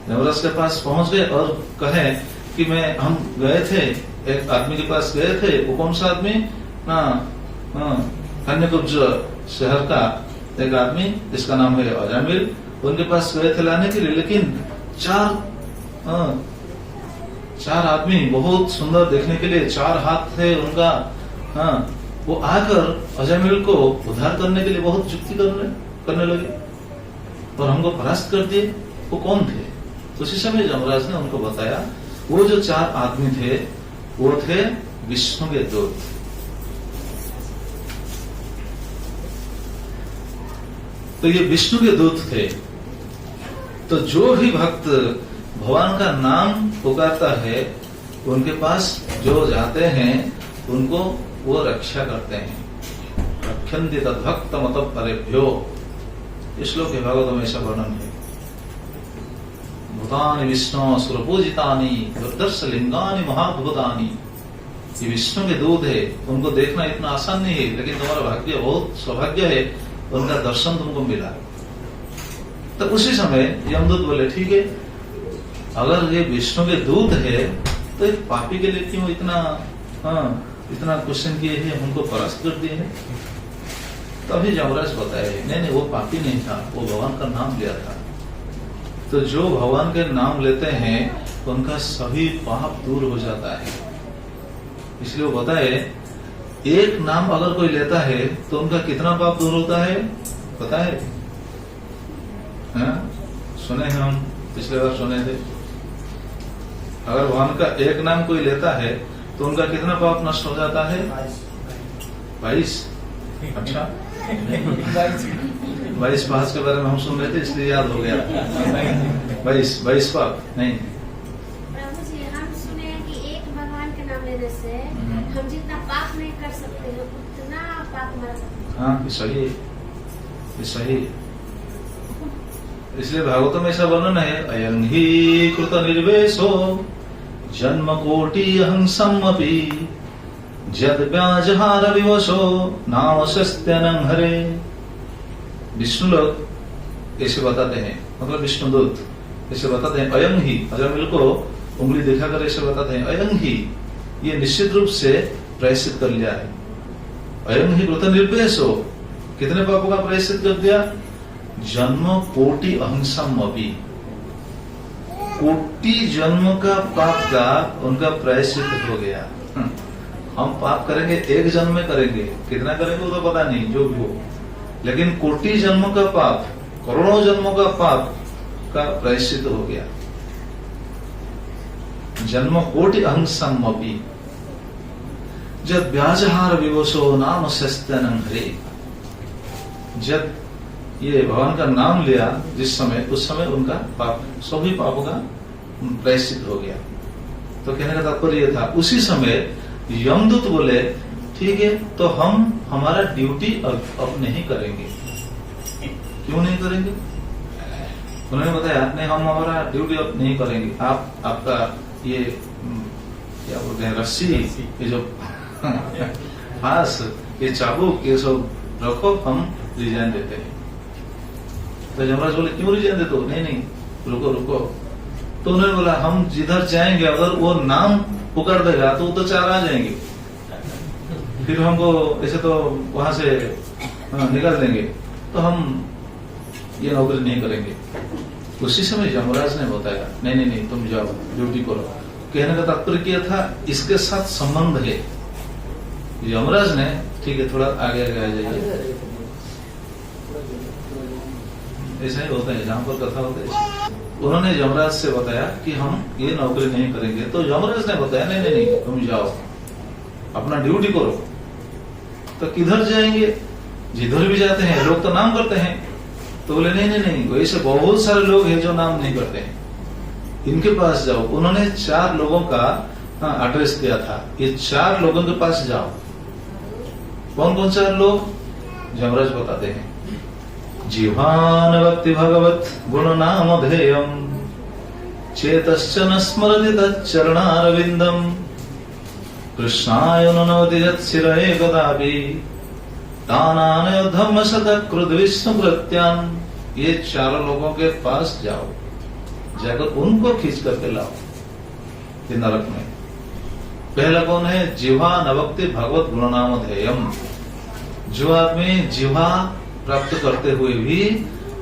यमराज के पास पहुंच गए और कहे कि हम गए थे, एक आदमी के पास गए थे। वो कौन सा आदमी? कन्याकुब्ज शहर का एक आदमी जिसका नाम है अजामिल, उनके पास गए थे लाने के लिए। लेकिन चार आदमी बहुत सुंदर देखने के लिए, 4 हाथ थे उनका, वो आकर अजामिल को उद्धार करने के लिए बहुत युक्ति करने लगे और हमको परास्त कर दिए। वो कौन थे? उसी समय यमराज ने उनको बताया, वो जो 4 आदमी थे वो थे विष्णु के दूत। तो ये विष्णु के दूत थे। तो जो भी भक्त भगवान का नाम पुकारता है उनके पास जो जाते हैं उनको वो रक्षा करते हैं। रक्षन्ति तद्भक्त मत परेभ्यो, इस श्लोक के भागवत में ऐसा वर्णन है। भूतानि विष्णु सुरपूजितानि दुर्दर्श लिंगानि महाभूतानि। ये विष्णु के दूत है, उनको देखना इतना आसान नहीं है, लेकिन तुम्हारा भाग्य, बहुत सौभाग्य है, उनका दर्शन तुमको मिला। तो उसी समय यमदूत बोले, ठीक है, अगर ये विष्णु के दूत है तो एक पापी के लिए क्यों इतना क्वेश्चन किए हैं, हमको परास्त कर दिए हैं। तभी यमराज बताए नहीं वो पापी नहीं था, वो भगवान का नाम लिया था। तो जो भगवान के नाम लेते हैं उनका सभी पाप दूर हो जाता है। इसलिए वो बताए एक नाम अगर कोई लेता है तो उनका कितना पाप दूर होता है पता है? सुने हैं हम, पिछले बार सुने थे। अगर भगवान का एक नाम कोई लेता है तो उनका कितना पाप नष्ट हो जाता है? 22। अच्छा 22 पाप के बारे में हम सुन रहे थे इसलिए याद हो गया। 22 पाप नहीं। प्रभु जी हम सुने कि एक भगवान के नाम लेने से हम जितना पाप नहीं कर सकते हैं उतना पाप मर सकते हैं। हाँ सही, सही। इसलिए भागवतों में ऐसा वर्णन है, अयं हि कृत निर्वेशो जन्म कोटि अहंसमपि जद व्याजहार विवशो नाम शस्त्यनं हरे। विष्णु लोग ऐसे बताते हैं, मतलब विष्णुदूत ऐसे बताते हैं, अयं ही अजमिल को उंगली दिखाकर ऐसे बताते हैं, अयं ही ये निश्चित रूप से प्रायश्चित कर लिया है। अयं ही कृत निर्वेशो कितने पापों का प्रायश्चित कर दिया? जन्म कोटि अहंसम अभी, कोटि जन्म का पाप का उनका प्रायश्चित हो गया। हम पाप करेंगे एक जन्म में करेंगे, कितना करेंगे वो तो पता नहीं, जो भी हो, लेकिन कोटि जन्म का पाप, करोड़ों जन्मों का पाप का प्रायश्चित हो गया। जन्म कोटि अहंसम अभी जब व्याजहार विवशो नाम शस्त्यनं हरे। जब ये भगवान का नाम लिया जिस समय, उस समय उनका पाप, सभी पापों का प्रायश्चित हो गया। तो कहने का तात्पर्य यह था, उसी समय यमदूत बोले ठीक है तो हम हमारा ड्यूटी अब नहीं करेंगे। क्यों नहीं करेंगे? उन्होंने बताया नहीं हम हमारा ड्यूटी अब नहीं करेंगे, आप आपका ये क्या बोलते हैं रस्सी, ये जो फांस, ये चाबुक, ये सब रखो, हम रिजाइन देते हैं। तो यमराज बोले क्यों रिजाइन देते हो? नहीं नहीं रुको रुको। तो उन्होंने बोला हम जिधर जाएंगे अगर वो नाम पुकार देगा तो वो तो 4 आ जाएंगे, फिर हमको ऐसे तो वहां से निकाल देंगे, तो हम ये नौकरी नहीं करेंगे। उसी समय यमराज ने बताया नहीं नहीं नहीं तुम जाओ ड्यूटी करो। कहने का तात्पर्य क्या था, इसके साथ संबंध है। यमराज ने ठीक है थोड़ा आगे आगे आ जाइए, ऐसा ही होता है जहां पर कथा होता है। उन्होंने यमराज से बताया कि हम ये नौकरी नहीं करेंगे, तो यमराज ने बताया नहीं नहीं नहीं तुम जाओ अपना ड्यूटी करो। तो किधर जाएंगे? जिधर भी जाते हैं लोग तो नाम करते हैं, तो बोले नहीं नहीं नहीं वैसे बहुत सारे लोग हैं जो नाम नहीं करते हैं, इनके पास जाओ। उन्होंने 4 लोगों का एड्रेस दिया था, ये 4 लोगों के पास जाओ। कौन कौन 4 लोग? यमराज बताते हैं, जिह्वान भक्ति भगवत गुण नाम धेयम चेतश्च न स्मरति तच्चरणारविंदम कृष्णाय ननवति यत्शिरये कदापि तानानय धम्म शतकृत विष्णुकृत्यान्। ये 4 लोगों के पास जाओ, जाकर उनको खींच करके लाओ ये नरक में। पहला कौन है? जिह्वा नवक्ति भगवत गुण नाम धेयम। जो आदमी जिह्वा प्राप्त करते हुए भी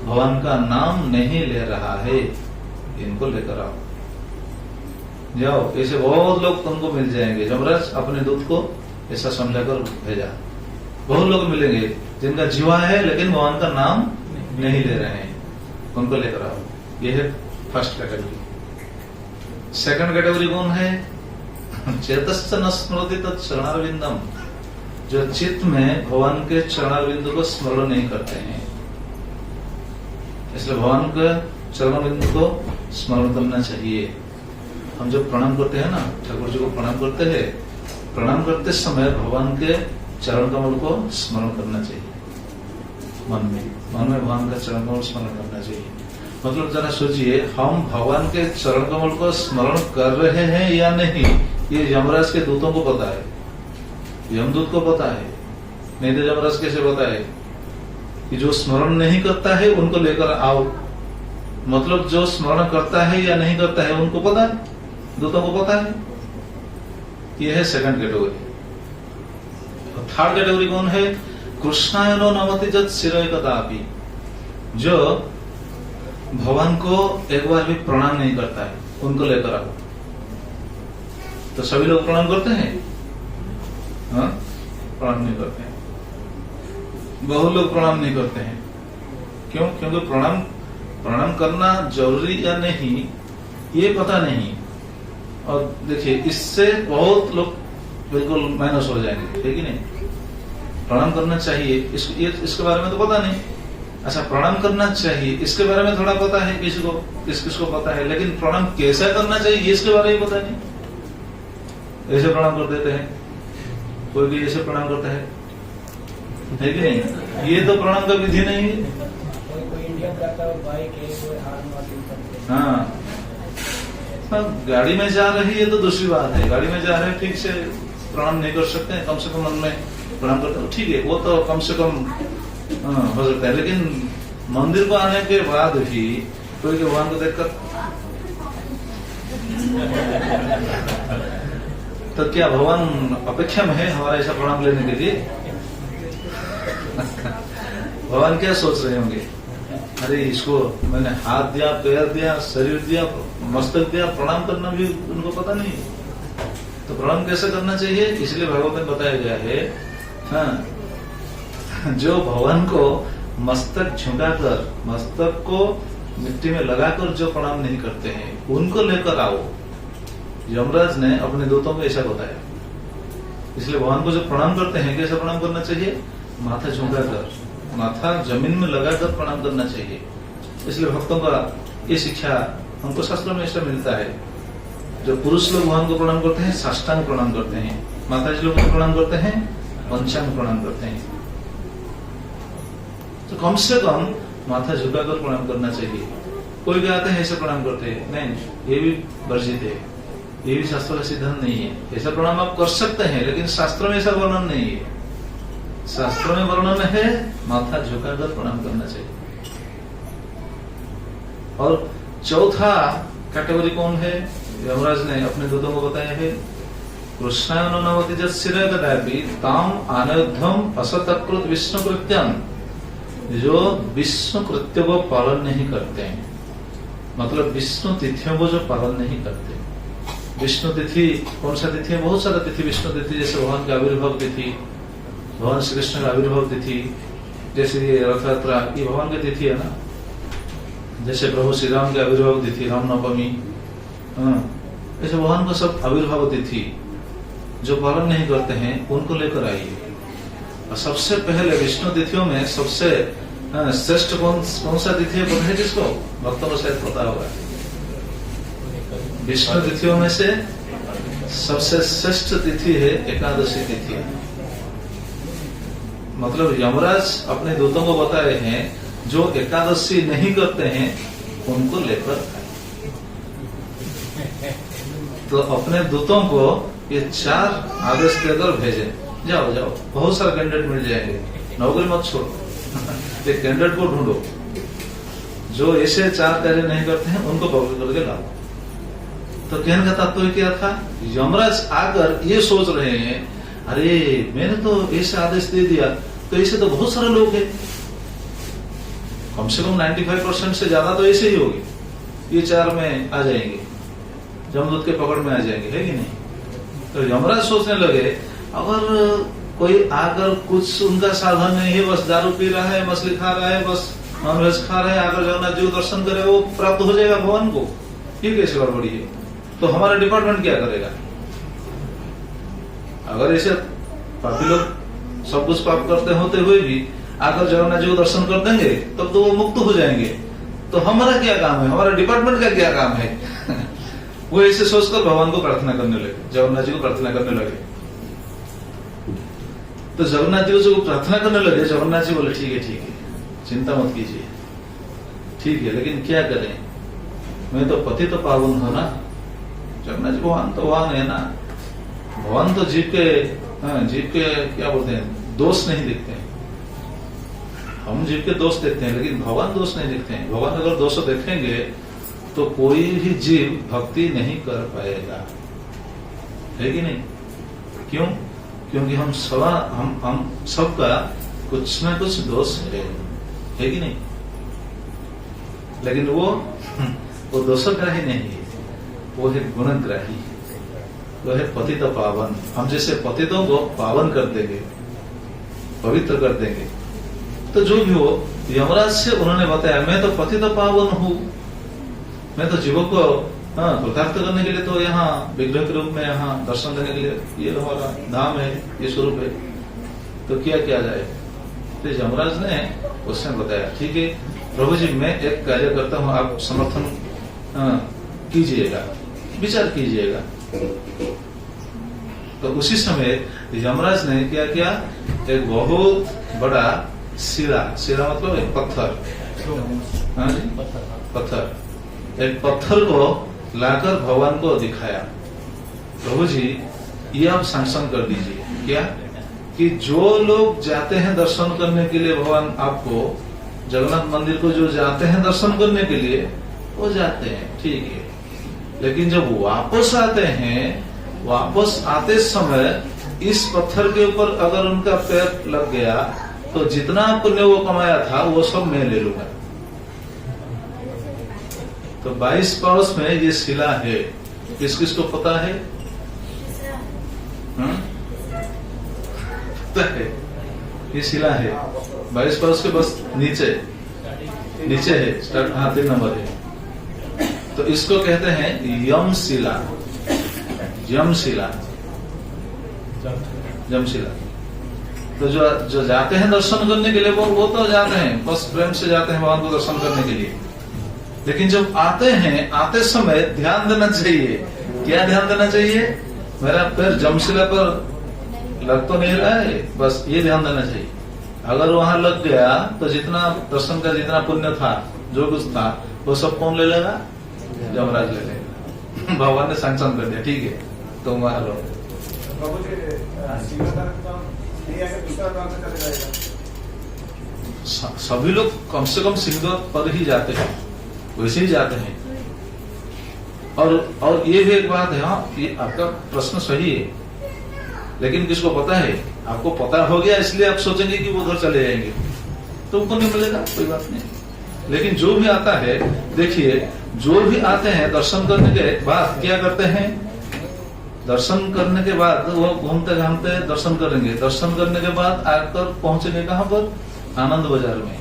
भगवान का नाम नहीं ले रहा है, इनको लेकर आओ, जाओ। ऐसे बहुत लोग तुमको मिल जाएंगे। यमराज अपने दूत को ऐसा समझाकर भेजा, बहुत लोग मिलेंगे जिनका जीवा है लेकिन भगवान का नाम नहीं ले रहे हैं, उनको लेकर आओ। ये है फर्स्ट कैटेगरी। सेकंड कैटेगरी कौन है? चेतश्च न स्मरति तत्चरणारविंदम। जो चित्त में भगवान के चरणारविंद को स्मरण नहीं करते हैं, इसलिए भगवान के चरणारविंद को स्मरण करना चाहिए। हम जब प्रणाम करते हैं ना, ठाकुर जी को प्रणाम करते हैं, प्रणाम करते समय भगवान के चरण कमल को स्मरण करना चाहिए। मन में भगवान का चरण कमल स्मरण करना चाहिए। मतलब जरा सोचिए, हम भगवान के चरण कमल को स्मरण कर रहे हैं या नहीं, ये यमराज के दूतों को पता है, यमदूत को पता है। नहीं तो यमराज कैसे पता है कि जो स्मरण नहीं करता है उनको लेकर आओ। मतलब जो स्मरण करता है या नहीं करता है उनको पता है, दूतों को पता है। यह है सेकंड कैटेगरी। थर्ड कैटेगरी कौन है? कृष्णायनो नमति जत शिरोय कदापि, जो भगवान को एक बार भी प्रणाम नहीं करता है, उनको लेकर आओ। तो सभी लोग प्रणाम करते हैं? हाँ, प्रणाम नहीं करते हैं। बहुत लोग प्रणाम नहीं करते हैं। क्यों? क्योंकि प्रणाम करना जरूरी या नहीं ये पता नहीं। और देखिए, इससे बहुत लोग बिल्कुल माइनस हो जाएंगे, ठीक है नहीं? प्रणाम करना चाहिए इसके बारे में तो पता नहीं। अच्छा, प्रणाम करना चाहिए इसके बारे में थोड़ा पता है, किसको पता है, लेकिन प्रणाम कैसा करना चाहिए इसके बारे में पता नहीं। ऐसे प्रणाम कर देते हैं, कोई भी ऐसे प्रणाम करता है कि नहीं? ये तो प्रणाम का विधि नहीं है। हाँ, गाड़ी में जा रही है तो दूसरी बात है। गाड़ी में जा रहे हैं, ठीक से प्रणाम नहीं कर सकते हैं, कम से कम मन में प्रणाम करते हैं, ठीक है, वो तो कम से कम हो सकता है। लेकिन मंदिर को आने के बाद भी कोई भगवान को देखकर तो क्या भगवान अपेक्षा में है हमारा ऐसा प्रणाम लेने के लिए? भगवान क्या सोच रहे होंगे? अरे, इसको मैंने हाथ दिया, पैर दिया, शरीर दिया, मस्तक दिया, प्रणाम करना भी उनको पता नहीं। तो प्रणाम कैसे करना चाहिए, इसलिए भागवत में बताया गया है। हाँ, जो भगवान को मस्तक झुकाकर, मस्तक को मिट्टी में लगाकर जो प्रणाम नहीं करते हैं, उनको लेकर आओ। यमराज ने अपने दूतों को ऐसा बताया। इसलिए भगवान को जो प्रणाम करते हैं, कैसे प्रणाम करना चाहिए? माथा झुकाकर, माथा जमीन में लगाकर प्रणाम करना चाहिए। इसलिए भक्तों का ये शिक्षा हमको शास्त्रों में ऐसा मिलता है। जो पुरुष लोग भगवान को प्रणाम करते हैं, साष्टांग प्रणाम करते हैं। माताजी लोग प्रणाम करते हैं, पंचांग प्रणाम करते हैं। तो कम से कम माथा झुकाकर प्रणाम करना चाहिए। कोई भी आते हैं ऐसे प्रणाम करते हैं, नहीं, ये भी वर्जित है, ये भी शास्त्र का सिद्धांत नहीं है। ऐसा प्रणाम आप कर सकते हैं, लेकिन शास्त्र में ऐसा वर्णन नहीं है। शास्त्रों में वर्णन है माथा झुकाकर प्रणाम करना चाहिए। और चौथा कैटेगरी कौन है? यमराज ने अपने दूतों को बताया है, कृष्णायनो नमति जत शिरोय कदापि ताम अनयोध्यम असतकृत विष्णु कृत्यम, जो विष्णु कृत्य को पालन नहीं करते हैं, मतलब विष्णु तिथियों को जो पालन नहीं करते। विष्णु तिथि कौन सा तिथि है? बहुत सारा तिथि विष्णु तिथि, जैसे भगवान का आविर्भाव तिथि, भगवान श्री कृष्ण का आविर्भाव तिथि, जैसे ये रथ यात्रा, ये भगवान की तिथि है ना। जैसे प्रभु श्री राम के आविर्भाव तिथि रामनवमी, ऐसे भगवान को सब आविर्भाव तिथि जो पालन नहीं करते हैं, उनको लेकर आइए। और सबसे पहले विष्णु तिथियों में सबसे श्रेष्ठ कौन सा तिथि है पता है किसको? भक्तों को शायद पता होगा। विष्णु तिथियों में से सबसे श्रेष्ठ तिथि है एकादशी तिथि। मतलब यमराज अपने दूतों को बता रहे हैं, जो एकादशी नहीं करते हैं उनको लेकर आए। तो अपने दूतों को ये 4 आदेश देकर भेजे, जाओ जाओ, बहुत सारे कैंडिडेट मिल जाएंगे, नौकरी मत छोड़ो, एक कैंडिडेट को ढूंढो जो ऐसे 4 कार्य नहीं करते हैं, उनको पकड़ करके लाओ। तो कहने का तात्पर्य क्या था? यमराज आकर ये सोच रहे हैं, अरे मैंने तो ऐसे आदेश दे दिया, तो ऐसे तो बहुत सारे लोग हैं, कम से कम 95% से ज्यादा तो ऐसे ही होंगे, ये 4 में आ जाएंगे, जमदूत के पकड़ में आ जाएंगे, है कि नहीं? तो यमराज सोचने लगे, अगर कोई आकर कुछ उनका साधन नहीं है, बस दारू पी रहा है, मछली खा रहा है, बस नॉनवेज खा रहा है, आकर जगन्नाथ जी को दर्शन करे, वो प्राप्त हो जाएगा भगवान को, ये कैसे गड़बड़ी है? तो हमारा डिपार्टमेंट क्या करेगा? अगर ऐसे पापी लोग सब कुछ पाप करते होते हुए भी आकर जगन्नाथ जी को दर्शन कर देंगे, तब तो वो मुक्त हो जाएंगे। तो हमारा क्या काम है? हमारा डिपार्टमेंट का क्या काम है? वो ऐसे सोचकर भगवान को प्रार्थना करने लगे, जगन्नाथ जी को प्रार्थना करने लगे। तो जगन्नाथ जी को प्रार्थना करने लगे। जगन्नाथ जी बोले, ठीक है, चिंता मत कीजिए, ठीक है, लेकिन क्या करें, मैं तो पति तो पावन हूं ना। जगन्नाथ जी भगवान तो भगवान है ना, भगवान तो जीव के क्या बोलते हैं, दोष नहीं देखते हैं। हम जीव के दोष देखते हैं, लेकिन भगवान दोष नहीं देखते हैं। भगवान अगर दोष देखेंगे तो कोई भी जीव भक्ति नहीं कर पाएगा, है कि नहीं? क्यों? क्योंकि हम सबका कुछ ना कुछ दोष है कि नहीं? लेकिन वो दोषग्राही नहीं है, वो है गुणग्राही, वो है पतित पावन। हम जैसे पतितों को पावन कर देंगे, पवित्र कर देंगे, तो जो भी हो, यमराज से उन्होंने बताया मैं तो पतित पावन हूँ, मैं तो जीवों को कृतार्थ करने के लिए तो यहाँ विग्रह के रूप में यहाँ दर्शन देने के लिए ये हमारा धाम है, ये स्वरूप है, तो क्या किया जाए? तो यमराज ने उसने बताया ठीक है प्रभु जी, मैं एक कार्य करता हूँ, आप समर्थन कीजिएगा, विचार कीजिएगा। तो उसी समय यमराज ने क्या किया, एक बहुत बड़ा शिला मतलब एक पत्थर, हाँ जी, पत्थर, एक पत्थर को लाकर भगवान को दिखाया। प्रभु जी ये आप सैंक्शन कर दीजिए क्या, कि जो लोग जाते हैं दर्शन करने के लिए भगवान आपको, जगन्नाथ मंदिर को जो जाते हैं दर्शन करने के लिए, वो जाते हैं, ठीक है, लेकिन जब वापस आते हैं, वापस आते समय इस पत्थर के ऊपर अगर उनका पैर लग गया तो जितना पुण्य वो कमाया था वो सब मैं ले लूंगा। तो 22 पड़ोस में ये शिला है, किस किस को पता है? पता है ये शिला है 22 पड़ोस के बस नीचे है, स्टार्ट, हाँ 3 नंबर है। तो इसको कहते हैं यमशिला, यमशिला, यमशिला। तो जो जाते हैं दर्शन करने के लिए वो तो जाते हैं, बस प्रेम से जाते हैं भगवान को दर्शन करने के लिए, लेकिन जब आते हैं, आते समय ध्यान देना चाहिए। क्या ध्यान देना चाहिए? मेरा पैर जमशिला पर लग तो नहीं रहा है, बस ये ध्यान देना चाहिए। अगर वहां लग गया तो जितना दर्शन का जितना पुण्य था, जो कुछ था, वो सब कौन ले लेगा? यमराज ले लेगा। भगवान ने सैंक्शन कर दिया, ठीक है तुम वहां लो। सभी लोग कम से कम सिंह पर ही जाते हैं, वैसे ही जाते हैं। और ये भी एक बात है, हाँ ये आपका प्रश्न सही है, लेकिन किसको पता है? आपको पता हो गया इसलिए आप सोचेंगे कि वो उधर चले जाएंगे, तो उनको नहीं मिलेगा, कोई बात नहीं। लेकिन जो भी आता है, देखिए जो भी आते हैं दर्शन करने के बाद क्या करते हैं? दर्शन करने के बाद वो घूमते घामते दर्शन करेंगे, दर्शन करने के बाद आकर पहुंचेंगे कहाँ पर? आनंद बाजार में,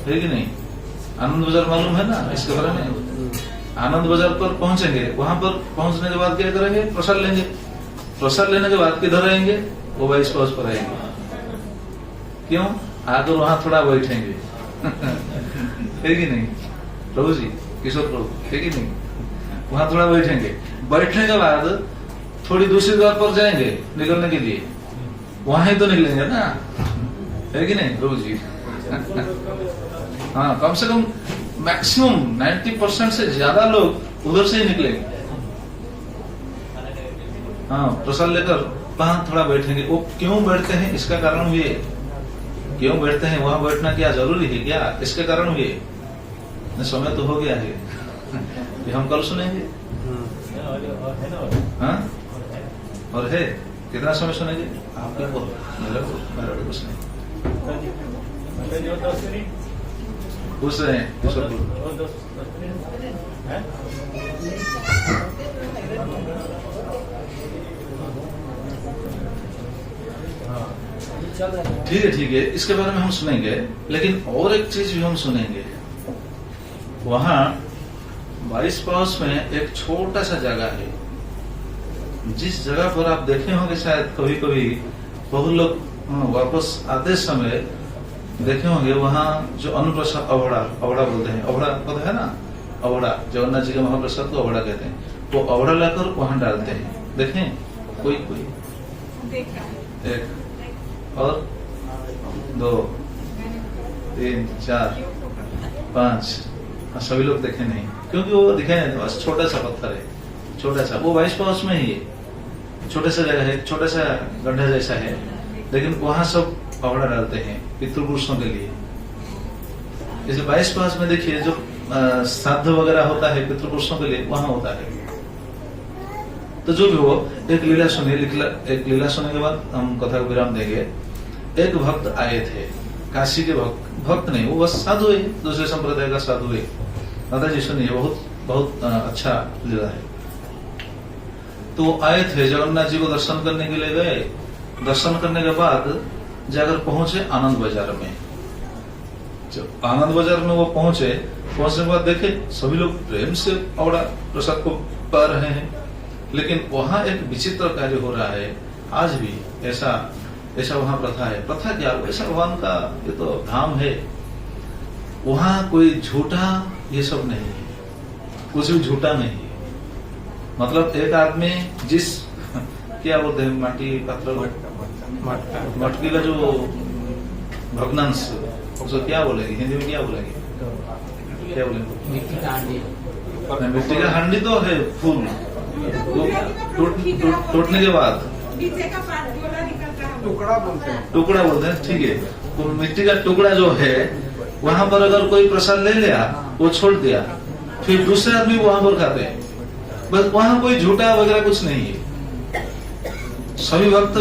है कि नहीं? आनंद बाजार मालूम है ना इसके बारे में? आनंद बाजार पर पहुंचेंगे, वहां पर पहुंचने के बाद क्या करेंगे? प्रसाद लेंगे, प्रसाद लेने के बाद किधर आएंगे? वो 22 पड़ोस पर आएंगे। क्यों? आकर वहां थोड़ा बैठेंगे है कि नहीं? प्रभु जी, किशोर प्रभु, है कि नहीं? वहां थोड़ा बैठेंगे, बैठने के बाद थोड़ी दूसरी द्वार पर जाएंगे निकलने के लिए, वहां ही तो निकलेंगे ना, है कि नहीं प्रभु जी? हाँ, कम से कम मैक्सिमम 90% से ज्यादा लोग उधर से ही निकलेंगे। हाँ, प्रसाद लेकर वहां थोड़ा बैठेंगे। वो क्यों बैठते हैं? इसका कारण भी है। क्यों बैठते हैं? वहां बैठना क्या जरूरी है क्या? इसके कारण भी है। समय तो हो गया है, ये हम कल सुनेंगे। हाँ, और है कितना समय सुनेंगे? आप क्या बोल? मेरा कुछ नहीं पूछ रहे हैं। ठीक है, इसके बारे में हम सुनेंगे, लेकिन और एक चीज भी हम सुनेंगे। वहां 22 पड़ोस में एक छोटा सा जगह है, जिस जगह पर आप देखे होंगे शायद कभी कभी बहुत लोग वापस आते समय देखे होंगे, वहां जो अन्नप्रसाद अवड़ा बोलते हैं, अवड़ा पता है ना? अवड़ा, जगन्नाथ जी के महाप्रसाद को अवड़ा कहते हैं। वो अवड़ा लाकर वहां डालते हैं, देखें कोई एक और 2 3 4 5, सभी लोग देखे नहीं, क्योंकि वो दिखाई नहीं, बस छोटा सा पत्थर है, छोटा सा, वो 22 पड़ोस में ही है, छोटे सा जगह है, छोटा सा गड्ढा जैसा है, लेकिन वहां सब अवड़ा डालते हैं पितृपुरुषों के लिए। जैसे 22 पड़ोस में देखिए जो श्राद्ध वगैरह होता है पितृपुरुषों के लिए, वहां होता है। तो जो भी हो, एक लीला सुनिए, एक लीला सुनने के बाद हम कथा को विराम देंगे। एक भक्त आए थे, काशी के भक्त नहीं, वो बस साधु है, दूसरे संप्रदाय का साधु है। दादाजी सुनिए, बहुत बहुत अच्छा लीला है। तो वो आए थे, जगन्नाथ जी को दर्शन करने के लिए गए। दर्शन करने के बाद जाकर पहुंचे आनंद बाजार में। जब आनंद बाजार में वो पहुंचने के बाद देखे सभी लोग प्रेम से औड़ा प्रसाद को पा रहे हैं, लेकिन वहां एक विचित्र कार्य हो रहा है। आज भी ऐसा वहां प्रथा है। प्रथा क्या, ऐसा भगवान का ये तो धाम है, वहां कोई झूठा ये सब नहीं है, कुछ भी झूठा नहीं है। मतलब एक आदमी जिस क्या बोलते हैं, माटी पात्र मटकी का जो भग्नांश, उसको क्या बोलेगी हिंदी में, क्या बोलेगी, क्या बोलेंगे? मिट्टी का हांडी तो है फूल, वो टूटने के बाद टुकड़ा बोलते हैं, टुकड़ा बोलते हैं, ठीक है। वो मिट्टी का टुकड़ा जो है, वहां पर अगर कोई प्रसाद ले लिया, वो छोड़ दिया, फिर दूसरे आदमी वहां पर खाते हैं। बस वहां कोई झूठा वगैरह कुछ नहीं है, सभी भक्त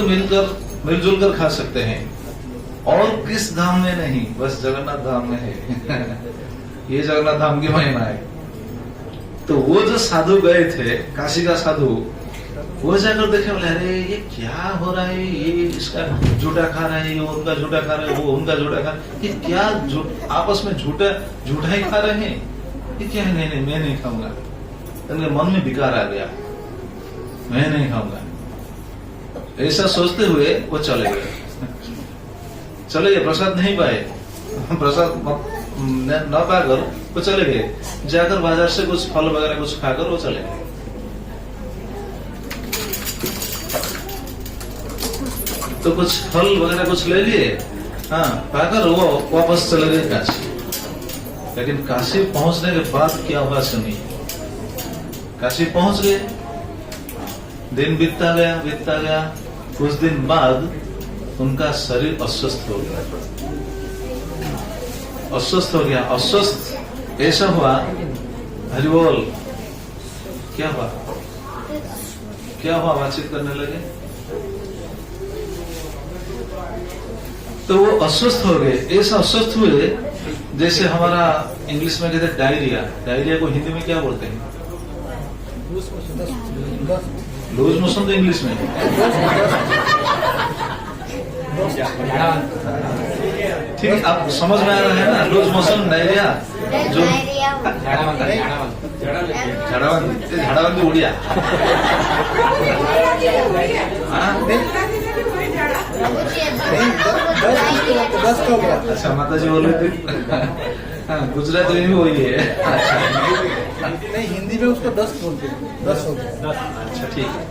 मिलजुल कर खा सकते हैं। और किस धाम में नहीं, बस जगन्नाथ धाम में है। ये जगन्नाथ धाम की महिमा है। तो वो जो साधु गए थे, काशी का साधु, वो जाकर देखे, बोले अरे ये क्या हो रहा है, ये इसका झूठा खा रहा है, ये उनका झूठा खा रहा है, वो उनका झूठा खा रहा है, ये क्या आपस में झूठा ही खा रहे हैं, ये क्या है? नहीं मैं नहीं खाऊंगा। उनके मन में विकार आ गया, मैं नहीं खाऊंगा। ऐसा सोचते हुए वो चले गए, प्रसाद नहीं पाए, प्रसाद न पाकर वो चले गए। जाकर बाजार से कुछ फल वगैरह कुछ खाकर वो चले गए। तो कुछ फल वगैरह कुछ ले लिए, हाँ, पाकर वो वापस चले गए काशी। लेकिन काशी पहुंचने के बाद क्या हुआ सुनिए। काशी पहुंच गए, दिन बीतता गया, कुछ दिन बाद उनका शरीर अस्वस्थ हो गया। अस्वस्थ ऐसा हुआ, हरि बोल, क्या हुआ, बातचीत करने लगे। तो वो अस्वस्थ हो गए। ऐसा अस्वस्थ हुए जैसे हमारा इंग्लिश में कहते हैं डायरिया को हिंदी में क्या बोलते हैं? लूज मोशन तो इंग्लिश में। ठीक है, आप समझ में आ रहा है ना, लूज मोशन, डायरिया, जो झाड़ाबंदी उड़िया। अच्छा, माता जी बोल रहे थे, गुजराती में भी वही है। नहीं, हिंदी में उसको दस्त बोलते हैं, दस्त हो गया। अच्छा, ठीक है,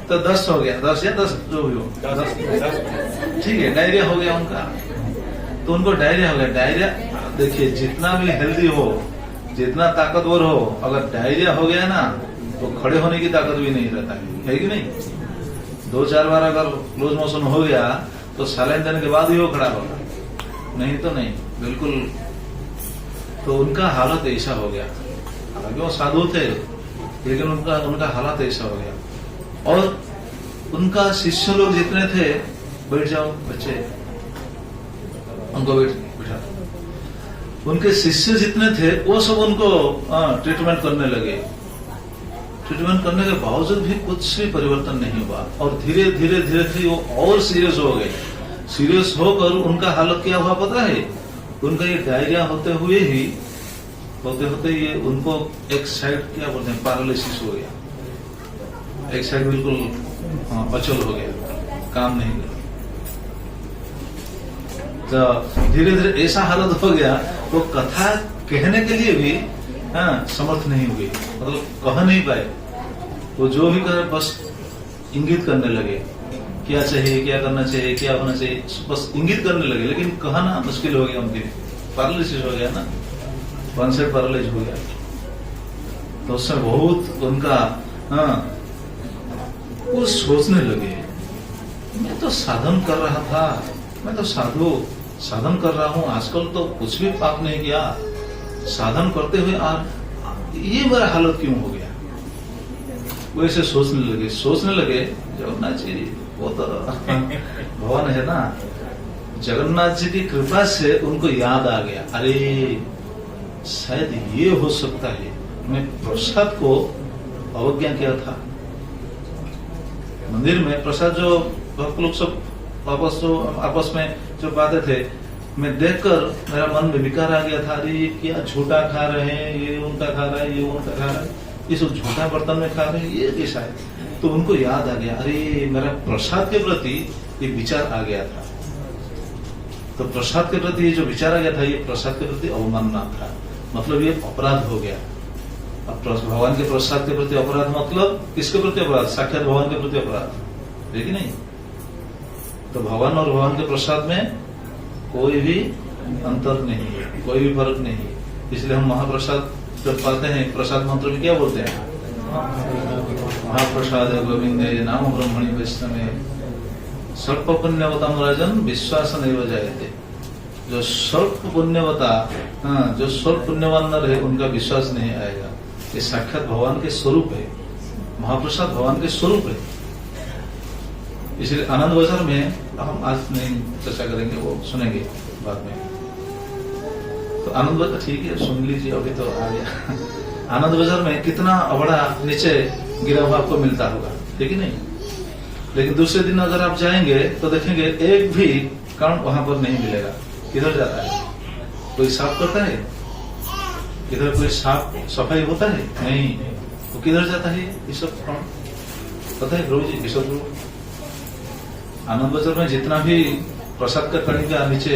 तो 10 हो गया, 10 या 10 जो भी हो, 10, ठीक है। डायरिया हो गया उनका, तो उनको डायरिया हो गया। डायरिया देखिए, जितना भी हेल्दी हो, जितना ताकतवर हो, अगर डायरिया हो गया ना, तो खड़े होने की ताकत भी नहीं रहता है कि नहीं? 2-4 बार अगर लूज मोशन हो गया तो सैलाइन देने के बाद ही वो खड़ा होगा, नहीं तो नहीं, बिल्कुल। तो उनका हालत ऐसा हो गया। हालांकि वो साधु थे, लेकिन उनका हालत ऐसा हो गया। और उनका शिष्य लोग जितने थे, बैठ जाओ बच्चे, उनको बैठा। उनके शिष्य जितने थे वो सब उनको ट्रीटमेंट करने लगे। ट्रीटमेंट करने के बावजूद भी कुछ भी परिवर्तन नहीं हुआ, और धीरे धीरे वो और सीरियस हो गए। सीरियस होकर उनका हालत क्या हुआ पता है? उनका ये डायरिया होते ये उनको एक साइड क्या बोलते हैं, पैरालिसिस हो गया। एक साइड बिल्कुल अचल हो गया, काम नहीं किया। तो धीरे धीरे ऐसा हालत हो गया, वो कथा कहने के लिए भी समर्थ नहीं हुई, मतलब कह नहीं पाए। वो जो भी करे बस इंगित करने लगे, क्या चाहिए, क्या करना चाहिए, क्या होना चाहिए, बस इंगित करने लगे, लेकिन कहना मुश्किल हो गया। उनके पैरालिसिस हो गया ना, वन साइड पैरालाइज हो गया। तो उससे बहुत उनका वो सोचने लगे, मैं तो साधन कर रहा था, मैं तो साधन कर रहा हूँ, आजकल तो कुछ भी पाप नहीं किया, साधन करते हुए आज ये मेरा हालत क्यों हो गया? वो ऐसे सोचने लगे। जगन्नाथ जी वो तो भगवान है ना, जगन्नाथ जी की कृपा से उनको याद आ गया, अरे शायद ये हो सकता है, मैं प्रसाद को अवज्ञा किया था। मंदिर में प्रसाद जो भक्त लोग सब आपस में जो पाते थे, मैं देखकर मेरा मन में विकार आ गया था, अरे ये क्या झूठा खा रहे हैं, ये उनका खा रहा है, ये उनका खा रहा है, ये सब झूठा बर्तन में खा रहे हैं, ये कैसा है। तो उनको याद आ गया, अरे मेरा प्रसाद के प्रति ये विचार आ गया था। तो प्रसाद के प्रति ये जो विचार आ गया था, ये प्रसाद के प्रति अवमानना था, मतलब ये अपराध हो गया। अब भगवान के प्रसाद के प्रति अपराध मतलब किसके प्रति अपराध? साक्षात भगवान के प्रति अपराध है कि नहीं? तो भगवान और भगवान के प्रसाद में कोई भी अंतर नहीं है, कोई भी फर्क नहीं है। इसलिए हम महाप्रसाद जब पाते हैं, प्रसाद मंत्र में क्या बोलते हैं? महाप्रसाद गोविंदे नाम ब्रह्मणि वैष्णवे सर्प पुण्यवतम राजन विश्वास नहीं जायते। जो सर्प पुण्यवता, जो सर्प पुण्यवान न रहे, उनका विश्वास नहीं आएगा। ये साक्षात भगवान के स्वरूप है, महाप्रसाद भगवान के स्वरूप है। इसलिए आनंद बाजार में हम आज नहीं चर्चा करेंगे, वो सुनेंगे बाद में। तो आनंद बाजार ठीक है, सुन लीजिए, अभी तो आ गया। आनंद बाजार में कितना अबड़ा नीचे गिरा हुआ आपको मिलता होगा, ठीक है नहीं? लेकिन दूसरे दिन अगर आप जाएंगे तो देखेंगे एक भी कण वहां पर नहीं मिलेगा। किधर जाता है? कोई साफ करता है? किधर कोई साफ सफाई होता है? नहीं। तो किधर जाता है ये सब कण? पता है प्रभु जी? ये सब आनंद बाजार में जितना भी प्रसाद का कणिका नीचे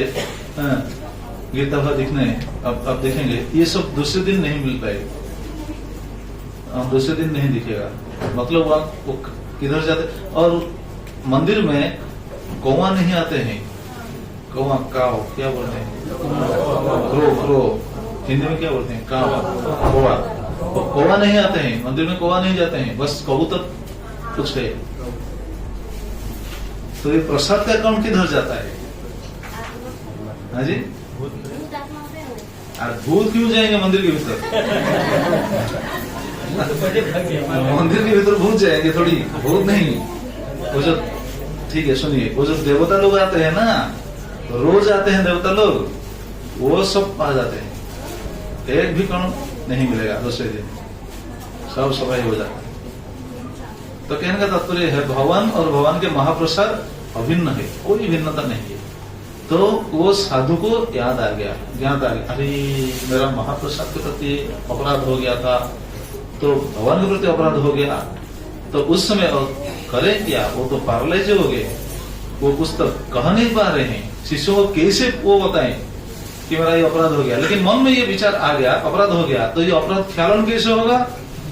गिरता हुआ दिखने, अब देखेंगे ये सब दूसरे दिन नहीं मिल पाएगा, दूसरे दिन नहीं दिखेगा। मतलब वो किधर जाते? और मंदिर में कौवा नहीं आते हैं, कौवा, काव क्या बोलते हैं? क्रो, हिंदी में क्या बोलते हैं? काव, कौवा। कौवा नहीं आते हैं मंदिर में, कौवा नहीं जाते हैं, बस कबूतर कुछ है। तो ये प्रसाद का कौन किधर जाता है? हाँ जी, भूत क्यों जाएंगे मंदिर के भीतर? मंदिर के भीतर भूत जाएंगे थोड़ी, भूत नहीं। वो जो, ठीक है सुनिए, वो जो देवता लोग आते हैं ना, रोज आते हैं देवता लोग, वो सब आ जाते हैं, एक भी कण नहीं मिलेगा दूसरे दिन, सब सफाई हो जाता है। तो कहने का तात्पर्य है भगवान और भगवान के महाप्रसाद अभिन्न है, कोई भिन्नता नहीं है। तो वो साधु को याद आ गया, ज्ञान आ गया, अरे मेरा महाप्रसाद के प्रति अपराध हो गया था, तो भगवान के प्रति अपराध हो गया। तो उस समय करें क्या? वो तो पैरालाइज हो गए, वो कुछ तो कह नहीं पा रहे हैं। शिष्यों को कैसे वो बताएं कि मेरा ये अपराध हो गया? लेकिन मन में ये विचार आ गया, अपराध हो गया, तो ये अपराध ख्यालन कैसे होगा?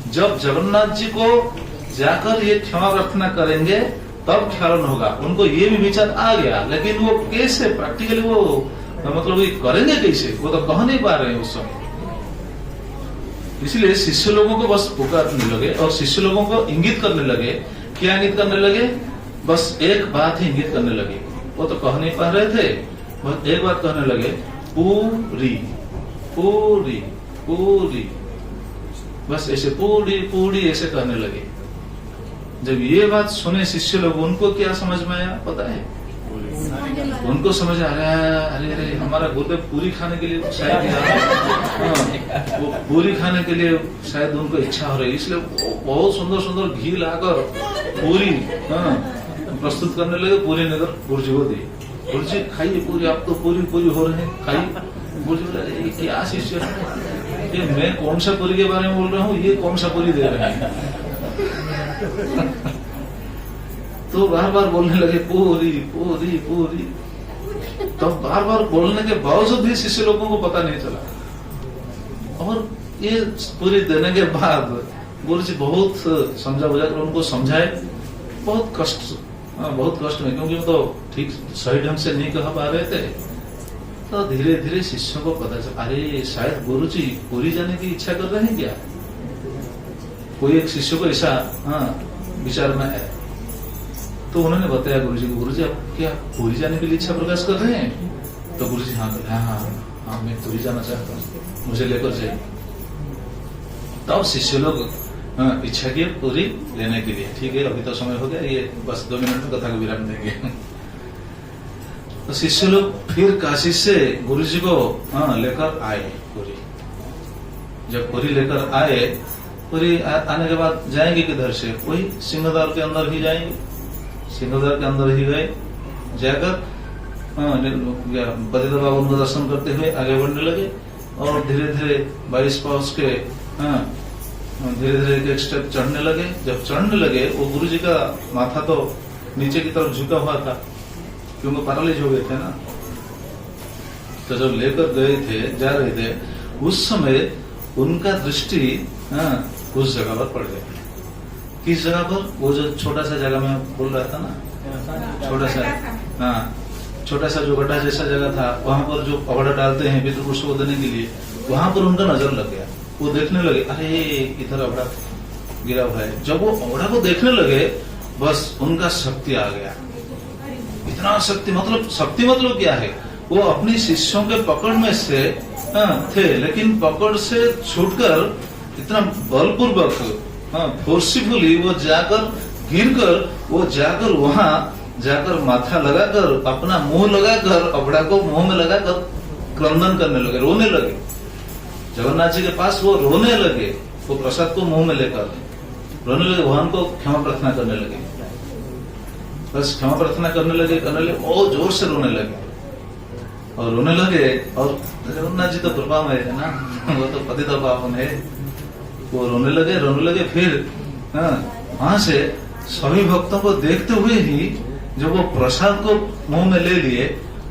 जब जगन्नाथ जी को जाकर ये क्षमा प्रार्थना करेंगे तब ख्यालन होगा। उनको ये भी विचार आ गया, लेकिन वो कैसे प्रैक्टिकली वो मतलब ये करेंगे कैसे? वो तो कह नहीं पा रहे हैं उस समय। इसलिए शिष्य लोगों को बस पुकारने लगे और शिष्य लोगों को इंगित करने लगे। क्या इंगित करने लगे? बस एक बात ही इंगित करने लगे। वो तो कह नहीं पा रहे थे, बस एक बात कहने लगे, पूरी पूरी पूरी, बस ऐसे पूरी पूरी ऐसे कहने लगे। जब ये बात सुने शिष्य लोग, उनको क्या समझ में आया पता है? उनको समझ आ रहा है, अरे अरे हमारा गुरुदेव पूरी खाने के लिए शायद वो पूरी खाने के लिए शायद उनको इच्छा हो रही है, इसलिए बहुत सुंदर सुंदर घी लाकर पूरी प्रस्तुत करने लगे। पूरी नगर गुरुजी को दी, गुरुजी खाइए पूरी, आप तो पूरी पूरी हो रहे हैं, खाइए। गुरुजी बोले क्या शिष्य, ये मैं कौन सा पूरी के बारे में बोल रहा हूँ, ये कौन सा पूरी दे रहे हैं? तो बार बार बोलने लगे पूरी पूरी पूरी। तो बार बार बोलने के बावजूद भी शिष्य लोगों को पता नहीं चला। और ये पूरी देने के बाद गुरुजी बहुत समझा बुझा कर उनको समझाए, बहुत कष्ट में, क्योंकि वो तो ठीक सही ढंग से नहीं कह पा रहे थे। तो धीरे धीरे शिष्यों को पता चला, अरे शायद गुरुजी पूरी जाने की इच्छा कर रहे हैं क्या? कोई एक शिष्य को ऐसा विचार में है। तो उन्होंने बताया गुरुजी को, गुरुजी आप क्या पूरी जाने के लिए इच्छा प्रकाश कर रहे हैं? तो गुरुजी हाँ बोले, हाँ मैं पूरी जाना चाहता हूँ, मुझे लेकर जाइए। तब शिष्य लोग इच्छा की पूरी लेने के लिए, ठीक है अभी तो समय हो गया, ये बस 2 मिनट में कथा को विराम देंगे। तो शिष्य लोग फिर काशी से गुरु जी को लेकर आए पुरी। जब पुरी लेकर आए, पुरी आने के बाद जाएंगे किधर से? वही सिंहद्वार के अंदर ही जाएंगे। सिंहद्वार के अंदर ही गए, जाकर पतित पावन का दर्शन करते हुए आगे बढ़ने लगे और धीरे धीरे 22 पाउस के धीरे धीरे एक स्टेप चढ़ने लगे। जब चढ़ने लगे, वो गुरु जी का माथा तो नीचे की तरफ झुका हुआ था क्योंकि पैरालिज हो गए थे ना। तो जब लेकर गए थे, जा रहे थे, उस समय उनका दृष्टि उस जगह पर पड़ गया। किस जगह पर? वो जो छोटा सा जगह में बोल रहा था ना, छोटा सा जो गड्ढा जैसा जगह था, वहां पर जो अवड़ा डालते हैं पितृपुरुष को देने के लिए, वहां पर उनका नजर लग गया। वो देखने लगे, अरे इधर अवड़ा गिरा हुआ है। जब वो अवड़ा को देखने लगे, बस उनका शक्ति आ गया। इतना शक्ति मतलब क्या है? वो अपनी शिष्यों के पकड़ में से थे, लेकिन पकड़ से छूटकर इतना बलपूर्वक फोर्सिफुली वो जाकर गिरकर वहां जाकर माथा लगाकर, अपना मुंह लगाकर, अबड़ा को मुंह में लगाकर क्रंदन करने लगे, रोने लगे। जगन्नाथ जी के पास वो रोने लगे, वो प्रसाद को मुंह में लेकर रोने लगे, भगवान को क्षमा प्रार्थना करने लगे। बस क्षमा प्रार्थना करने लगे बहुत जोर से रोने लगे और रोने लगे। और जगन्नाथ जी तो कृपामय है ना, वो तो पतित पावन है। वो रोने लगे। फिर वहां से सभी भक्तों को देखते हुए ही, जब वो प्रसाद को मुंह में ले लिए,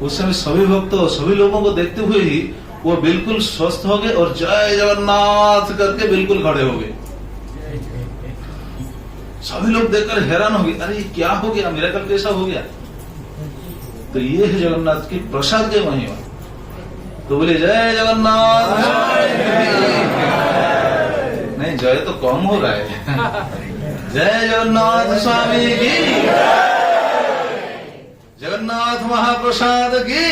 उस समय सभी भक्तों, सभी लोगों को देखते हुए ही वो बिल्कुल स्वस्थ हो गए और जय जगन्नाथ करके बिल्कुल खड़े हो गए। सभी लोग देखकर हैरान हो गए, अरे क्या हो गया, मिरेकल कैसा हो गया? तो ये है जगन्नाथ की प्रसाद के महिमा। तो बोले जय जगन्नाथ। नहीं, जय तो कम हो रहा है। जय जगन्नाथ स्वामी की, जगन्नाथ महाप्रसाद की।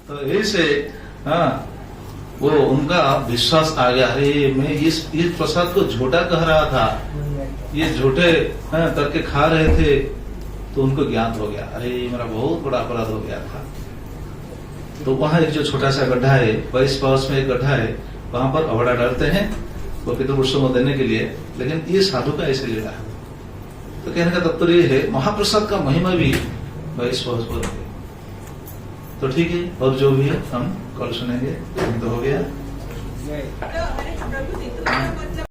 तो ऐसे वो उनका विश्वास आ गया, अरे मैं इस प्रसाद को झूठा कह रहा था, ये झूठे करके खा रहे थे। तो उनको ज्ञात हो गया, अरे मेरा बहुत बड़ा अपराध हो गया था। तो वहां एक जो छोटा सा गड्ढा है, 22 पाउस में एक गड्ढा है, वहां पर अवड़ा डालते हैं वो पितृपुरुषों को देने के लिए। लेकिन ये साधु का ऐसे लीला है। तो कहने का तात्पर्य है, महाप्रसाद का महिमा भी 22 पाउस पर है। तो ठीक है, और जो भी है हम कल सुनेंगे। तो हो गया।